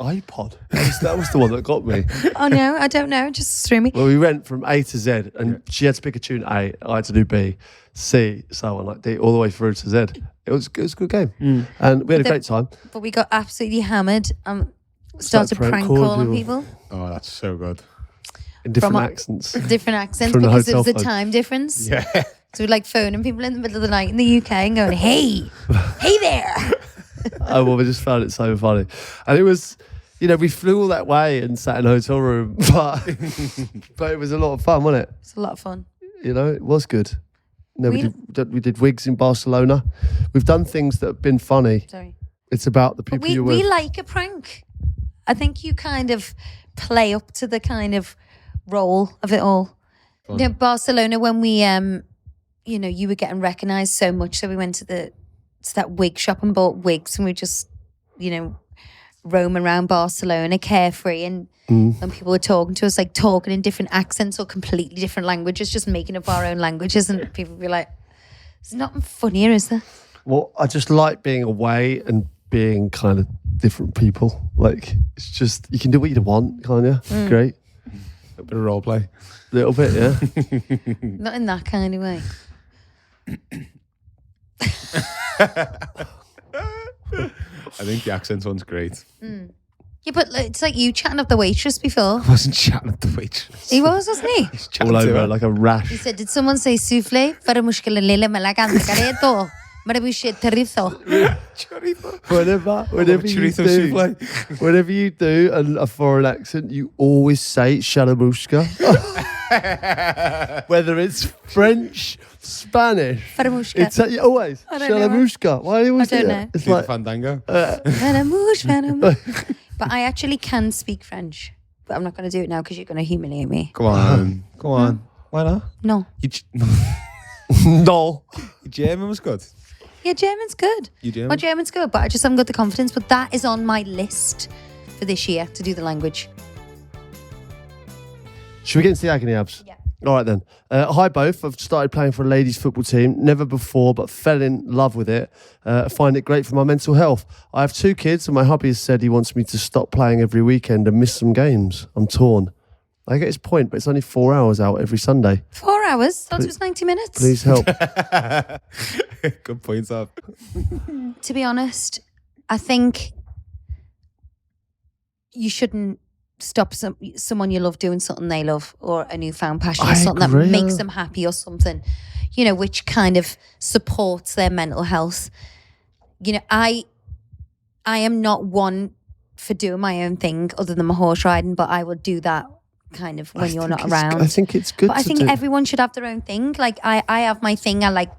iPod. That was the one that got me. Oh no, I don't know. It just threw me. Well, we went from A to Z, and she had to pick a tune A. I had to do B, C, so on, like D, all the way through to Z. It was a good game, and we had a great time. But we got absolutely hammered. Started prank calling people. Oh, that's so good. In different accents. Different accents From the because it was hotel the phone. time difference. Yeah. So we're like phoning people in the middle of the night in the UK and going, hey there. Oh, well, we just found it so funny. And it was, we flew all that way and sat in a hotel room, but it was a lot of fun, wasn't it? It's a lot of fun. It was good. We did wigs in Barcelona. We've done things that have been funny. Sorry. It's about the people you're with. We like a prank. I think you kind of play up to the kind of role of it all. Barcelona, when we, you were getting recognised so much, so we went to that wig shop and bought wigs, and we just, roam around Barcelona carefree, and when people were talking to us, like talking in different accents or completely different languages, just making up our own languages, and people would be like, there's nothing funnier, is there? Well, I just like being away and being kind of different people. Like, it's just, you can do what you want, can't you? Great. A bit of role play. A little bit, yeah. Not in that kind of way. I think the accent one's great. Yeah, but it's like you chatting up the waitress before. I wasn't chatting at the waitress. He was, wasn't he? All over like a He rash. said, did someone say souffle? Para mushkila lele malaganda careto. Marabushi chorizo. Whenever you do a foreign accent, you always say shalamushka. Whether it's French, Spanish. Faramushka. It's always I don't know. shalamushka. Why do you always I do don't that? know. It's Do like the fandango. Faramush. But I actually can speak French. But I'm not going to do it now because you're going to humiliate me. Go on. Go on. Why not? No. no. Your German was good. Yeah, German's good. You German? Well, German's good, but I just haven't got the confidence. But that is on my list for this year to do the language. Should we get into the agony abs? Yeah. All right then. Hi both. I've started playing for a ladies football team. Never before, but fell in love with it. I find it great for my mental health. I have 2 kids, and my hubby has said he wants me to stop playing every weekend and miss some games. I'm torn. I get his point, but it's only 4 hours out every Sunday. 4 hours? Thought it was 90 minutes. Please help. Good points up. To be honest, I think you shouldn't stop someone you love doing something they love, or a newfound passion, or I something agree, that makes yeah. them happy, or something, which kind of supports their mental health. I am not one for doing my own thing other than my horse riding, but I will do that kind of when you're not around. I think it's good. But I think everyone should have their own thing. Like I have my thing. I like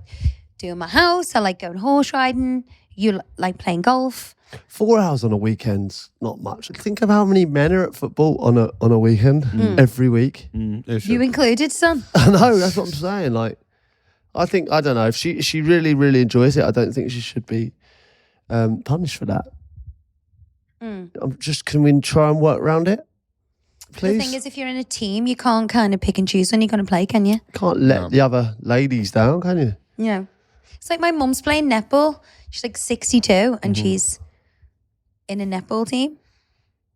doing my house. I like going horse riding. You like playing golf. 4 hours on a weekend's not much. Think of how many men are at football on a weekend every week. You included, son. I know, that's what I'm saying. Like, I don't know, if she really, really enjoys it, I don't think she should be punished for that. Can we try and work around it? Please? The thing is, if you're in a team, you can't kind of pick and choose when you're going to play, can you? Can't let the other ladies down, can you? Yeah. It's like my mum's playing netball. She's like 62 and she's in a netball team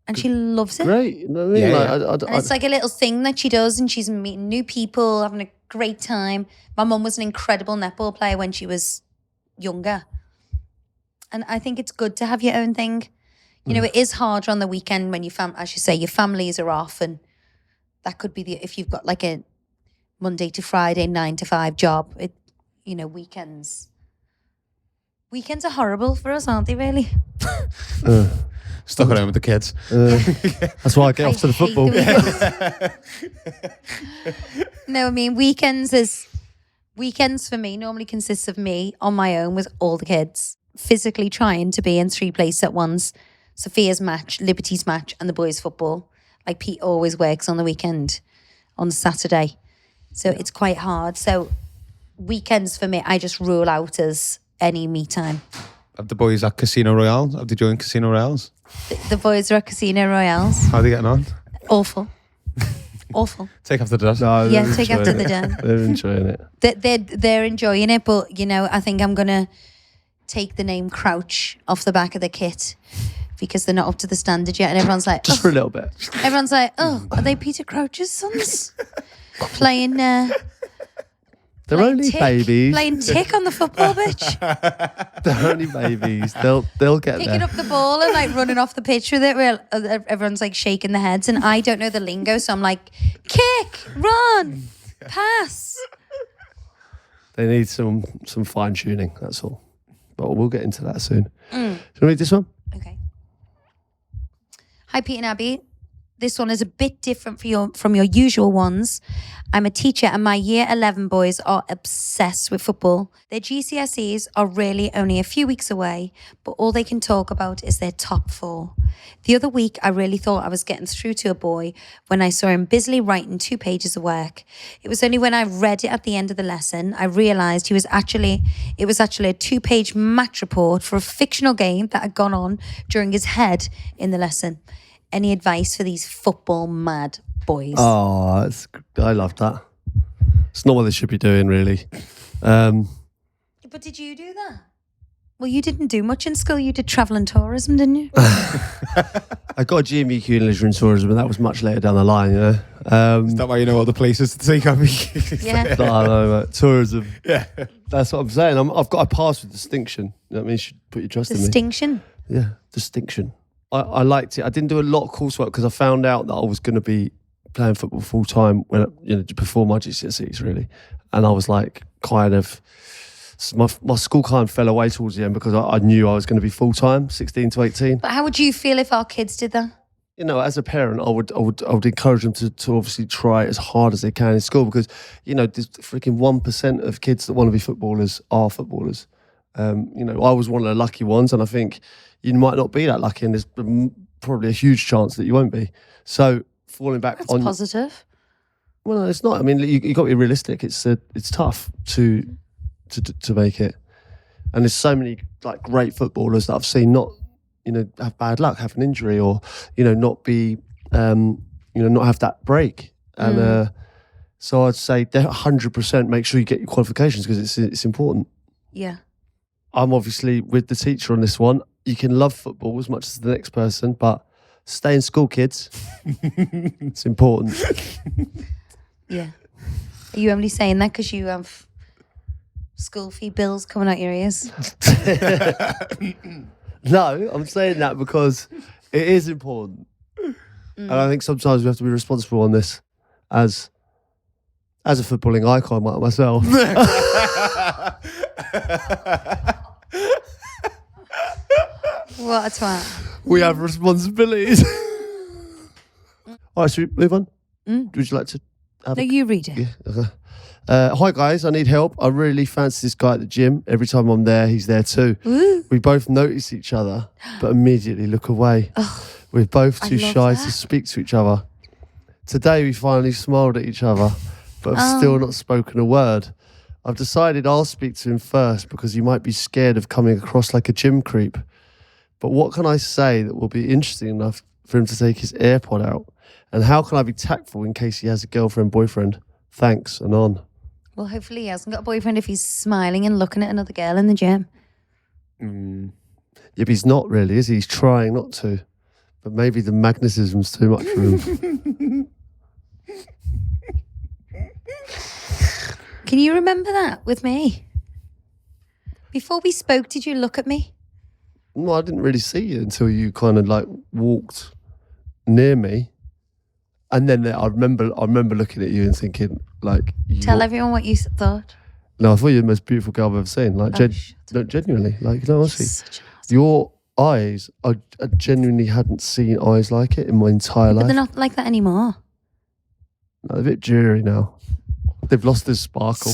and she loves it. Great. You know what I mean? Yeah, And it's like a little thing that she does, and she's meeting new people, having a great time. My mum was an incredible netball player when she was younger. And I think it's good to have your own thing. It is harder on the weekend when as you say, your families are off, and that could be if you've got like a Monday to Friday 9 to 5 job. Weekends are horrible for us, aren't they? Really? Stuck at home with the kids. That's why I get off to the hate football. No, I mean weekends for me normally consists of me on my own with all the kids, physically trying to be in 3 places at once. Sophia's match, Liberty's match, and the boys' football. Like Pete always works on the weekend, on Saturday. So it's quite hard. So weekends for me, I just rule out as any me time. Have the boys at Casino Royale? Have they joined Casino Royales? The boys are at Casino Royales. How are they getting on? Awful. Awful. Take after the dust. No, Yeah, they're take enjoying after the it. done. They're enjoying it. They're enjoying it, but I think I'm gonna take the name Crouch off the back of the kit because they're not up to the standard yet, and everyone's like, Just for a little bit. everyone's like, oh, are they Peter Crouch's sons playing? They're playing only tick, babies. playing tick on the football pitch, They're only babies. They'll get picking there. up the ball and like running off the pitch with it. Where everyone's like shaking their heads, and I don't know the lingo, so I'm like, kick, run, pass. They need some fine tuning. That's all. But we'll get into that soon. Do you want to read this one? Okay. Hi, Pete and Abbey. This one is a bit different from your usual ones. I'm a teacher and my year 11 boys are obsessed with football. Their GCSEs are really only a few weeks away, but all they can talk about is their top 4. The other week, I really thought I was getting through to a boy when I saw him busily writing 2 pages of work. It was only when I read it at the end of the lesson, I realised it was actually a 2-page match report for a fictional game that had gone on during his head in the lesson. Any advice for these football mad boys? Oh, I love that. It's not what they should be doing, really. But did you do that? Well, you didn't do much in school. You did travel and tourism, didn't you? I got a GMVQ in leisure and tourism, and that was much later down the line, you know. Is that why you know all the places to take on me? Yeah. No, mate. Tourism. Yeah. That's what I'm saying. I've got a pass with distinction. That means you should put your trust in me. Distinction. Yeah, distinction. I liked it. I didn't do a lot of coursework because I found out that I was going to be playing football full time when before my GCSEs really, and I was like kind of my school kind of fell away towards the end because I knew I was going to be full time, 16 to 18. But how would you feel if our kids did that? You know, as a parent, I would encourage them to obviously try as hard as they can in school because, you know, there's freaking 1% of kids that want to be footballers are footballers. You know, I was one of the lucky ones, and I think you might not be that lucky, and there's probably a huge chance that you won't be. So falling back That's on positive. Well, no, it's not. I mean, you got to be realistic. It's tough to make it, and there's so many like great footballers that I've seen not, you know, have bad luck, have an injury, or you know, not be, not have that break. And so I'd say 100% make sure you get your qualifications because it's important. Yeah. I'm obviously with the teacher on this one. You can love football as much as the next person, but stay in school, kids. It's important. Yeah. Are you only saying that because you have school fee bills coming out your ears? No, I'm saying that because it is important. And I think sometimes we have to be responsible on this as a footballing icon like myself. What a twat. We have responsibilities. All right, should we move on? Would you like to have No, you read it. Yeah. Okay. Hi guys, I need help. I really fancy this guy at the gym. Every time I'm there, he's there too. Ooh. We both notice each other, but immediately look away. We're both too love shy that. to speak to each other. Today we finally smiled at each other, but have still not spoken a word. I've decided I'll speak to him first because he might be scared of coming across like a gym creep. But what can I say that will be interesting enough for him to take his AirPod out? And how can I be tactful in case he has a girlfriend, boyfriend? Thanks, and on. Well, hopefully he hasn't got a boyfriend if he's smiling and looking at another girl in the gym. Yeah, but he's not really, is he? He's trying not to. But maybe the magnetism's too much for him. Can you remember that with me? Before we spoke, did you look at me? No, I didn't really see you until you kind of like walked near me. And then I remember looking at you and thinking, like, Tell everyone what you thought. No, I thought you were the most beautiful girl I've ever seen. Like, no, genuinely, like, no, honestly, Such an ass. your eyes, I genuinely hadn't seen eyes like it in my entire But life. they're not like that anymore. No, they're a bit dreary now. They've lost their sparkle.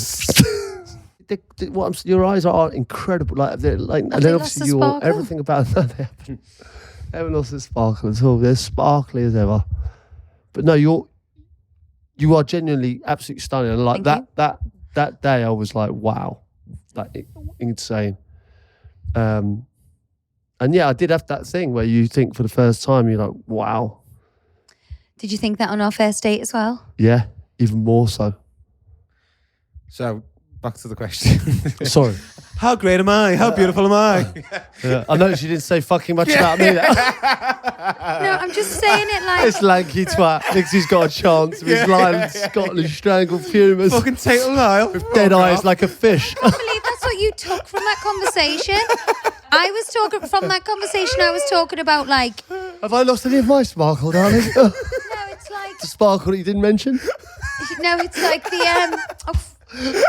Your eyes are incredible. Like, they're like, and they then lost obviously the sparkle? everything about them. They haven't lost their sparkle at all. They're sparkly as ever. But no, you are genuinely absolutely stunning. And like Thank that day, I was like, wow, like insane. And yeah, I did have that thing where you think for the first time, you're like, wow. Did you think that on our first date as well? Yeah, even more so. So, back to the question. Sorry. How great am I? How beautiful am I? Yeah, I noticed you didn't say fucking much about me. No, I'm just saying it like... This lanky twat thinks he's got a chance with his lines, Scottish strangled humours, Fucking take a Nile. dead eyes like a fish. I believe that's what you took from that conversation. I was talking about like... Have I lost any of my sparkle, darling? No, it's like... The sparkle that you didn't mention? No, it's like the...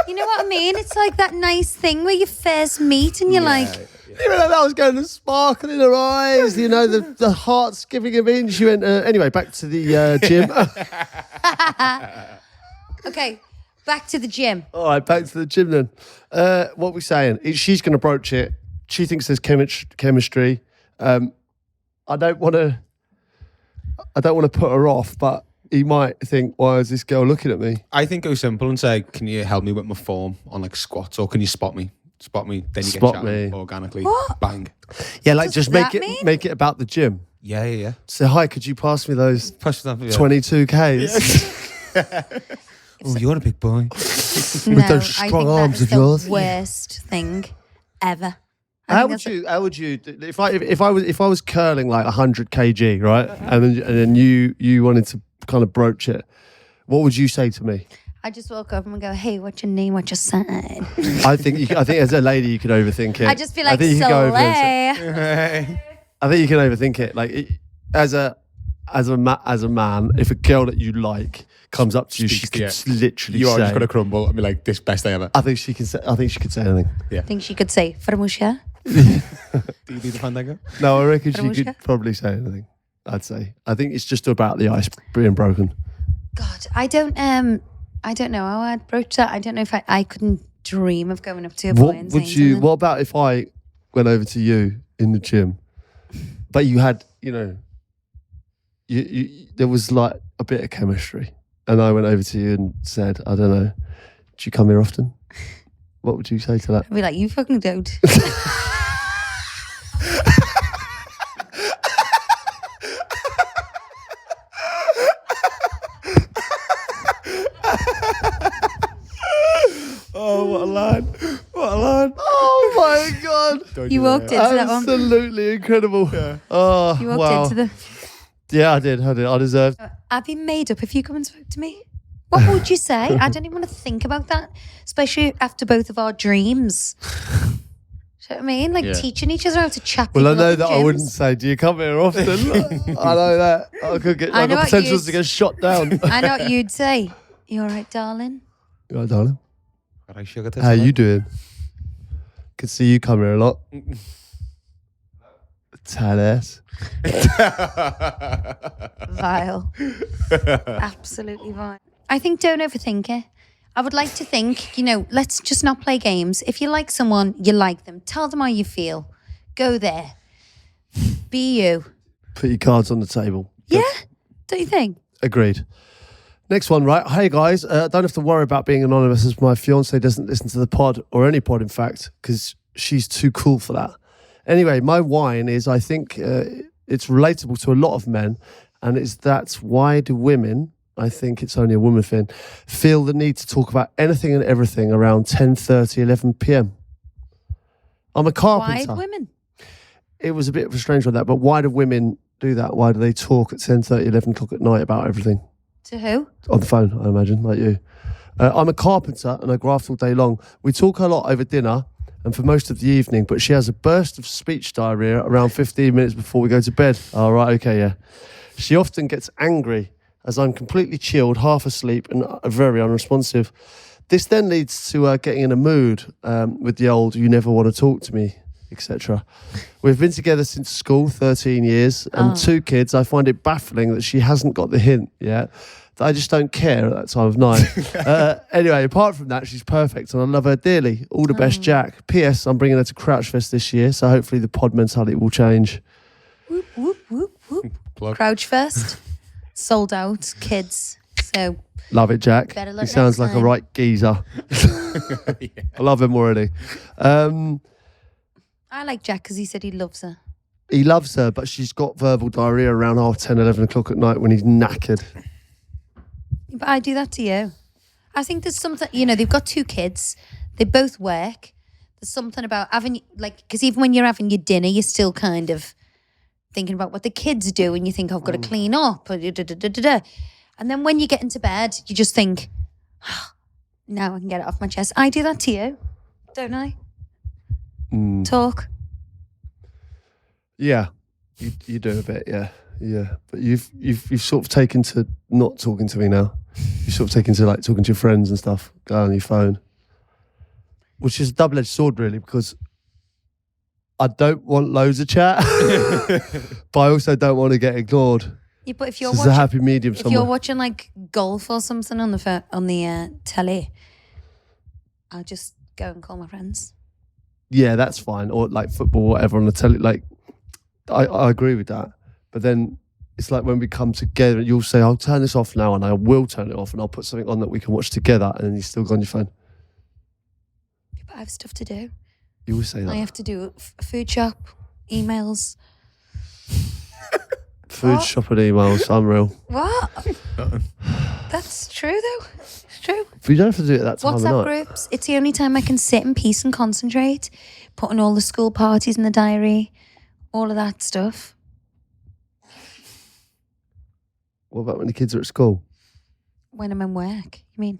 you know what I mean? It's like that nice thing where you first meet and you're like... Even though that was going to sparkle in her eyes, you know, the heart's giving a inch. She went, anyway, back to the gym. Okay, back to the gym. All right, back to the gym then. What are we saying? She's going to broach it. She thinks there's chemistry. I don't want to put her off, but he might think, why is this girl looking at me? I think go simple and say, can you help me with my form on like squats, or can you spot me? Spot me, then you Spot get chatting me. organically. What? Bang. Yeah, like does just that make it about the gym. Yeah. Say, hi, could you pass me those Push that. Yeah. 22Ks? Oh, you're a big boy. No, those I strong think arms that is of yours. the worst thing ever. How would you if I was curling like 100 kg, right? And then you wanted to kind of broach it, what would you say to me? I just walk over and go, hey, what's your name? What's your sign? I think as a lady you could overthink it. I just feel like, I think you could go over it and say, Soleil. I think you can overthink it. Like as a man, if a girl that you like comes up to you, she could literally You are say, just gonna crumble and be like, "This best day ever." I think she could say anything. I think she could say Framusha. Do you do the fandango? No, I reckon she Framushka? could probably say anything. I'd say. I think it's just about the ice being broken. God, I don't know how I'd broach that. I don't know if I couldn't dream of going up to a boy What and would saying you? something. What about if I went over to you in the gym, but you had, you there was like a bit of chemistry, and I went over to you and said, I don't know, do you come here often? What would you say to that? I'd be like, you fucking don't. Oh, what a line! What a line! Oh my god! You walked into that one. Absolutely incredible. Yeah. Oh, You walked wow. into the. Yeah, I did. I deserved. I'd be made up if you come and spoke to me. What would you say? I don't even want to think about that, especially after both of our dreams. Do you know what I mean? Like teaching each other how to chat. Well, I people know up that in I wouldn't gyms. say, do you come here often? I know that. I could get I know what potential you'd- to get shot down. I know what you'd say. You all right, darling? You all right, darling? Alright, sugar tits, How hello. you doing? Could see you come here a lot. Tad ass. Vile. Absolutely vile. I think don't overthink it. I would like to think, let's just not play games. If you like someone, you like them. Tell them how you feel. Go there. Be you. Put your cards on the table. Yeah? Don't you think? Agreed. Next one, right? Hey guys, don't have to worry about being anonymous as my fiance doesn't listen to the pod, or any pod in fact, because she's too cool for that. Anyway, my whine is, I think it's relatable to a lot of men, and that's why do women, I think it's only a woman thing, feel the need to talk about anything and everything around 10:30, 11 p.m. I'm a carpenter. Why women? It was a bit of a strange one, that, but why do women do that? Why do they talk at 10:30, 11 o'clock at night about everything? To who? On the phone, I imagine, like you. I'm a carpenter and I graft all day long. We talk a lot over dinner and for most of the evening, but she has a burst of speech diarrhea around 15 minutes before we go to bed. All right, okay, yeah. She often gets angry as I'm completely chilled, half asleep and very unresponsive. This then leads to getting in a mood with the old, you never want to talk to me, etc. We've been together since school, 13 years, and 2 kids. I find it baffling that she hasn't got the hint yet. That I just don't care at that time of night. Anyway, apart from that, she's perfect and I love her dearly. All the best, Jack. P.S. I'm bringing her to Crouchfest this year, so hopefully the pod mentality will change. Whoop, whoop, whoop, whoop. Plug. Crouch first. Sold out. Kids. So Love it, Jack. Better He luck sounds next like a time. right geezer. I love him already. I like Jack because he said he loves her. He loves her, but she's got verbal diarrhea around 10:30, 11 o'clock at night when he's knackered. But I do that to you. I think there's something, they've got 2 kids. They both work. There's something about having, because even when you're having your dinner, you're still kind of thinking about what the kids do and you think, I've got to clean up. Or da-da-da-da-da. And then when you get into bed, you just think, now I can get it off my chest. I do that to you, don't I? Talk. Yeah, you do a bit, yeah. But you've sort of taken to not talking to me now. You've sort of taken to talking to your friends and stuff, go on your phone, which is a double-edged sword really, because I don't want loads of chat, but I also don't want to get ignored. Yeah, but if you're There's a watching, happy medium if somewhere. you're watching golf or something on the telly, I'll just go and call my friends. Yeah, that's fine. Or football, whatever on the telly. I agree with that. But then it's like when we come together, you'll say, I'll turn this off now, and I will turn it off, and I'll put something on that we can watch together, and then you still go on your phone. But I have stuff to do. You always say that. I have to do a food shop, emails. Food shopping emails, unreal. What? That's true though. It's true. But you don't have to do it at that time of WhatsApp night. groups. It's the only time I can sit in peace and concentrate. Putting all the school parties in the diary, all of that stuff. What about when the kids are at school? When I'm in work, you mean?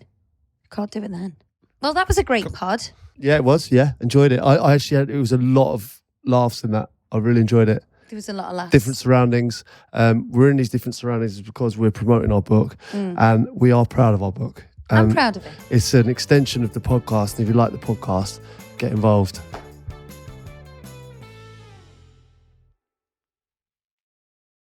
I can't do it then. Well, that was a great pod. Yeah, it was. Yeah, enjoyed it. I actually it was a lot of laughs in that. I really enjoyed it. There was a lot of laughs. different surroundings. We're in these different surroundings because we're promoting our book, and we are proud of our book. I'm proud of it. It's an extension of the podcast, and if you like the podcast, get involved.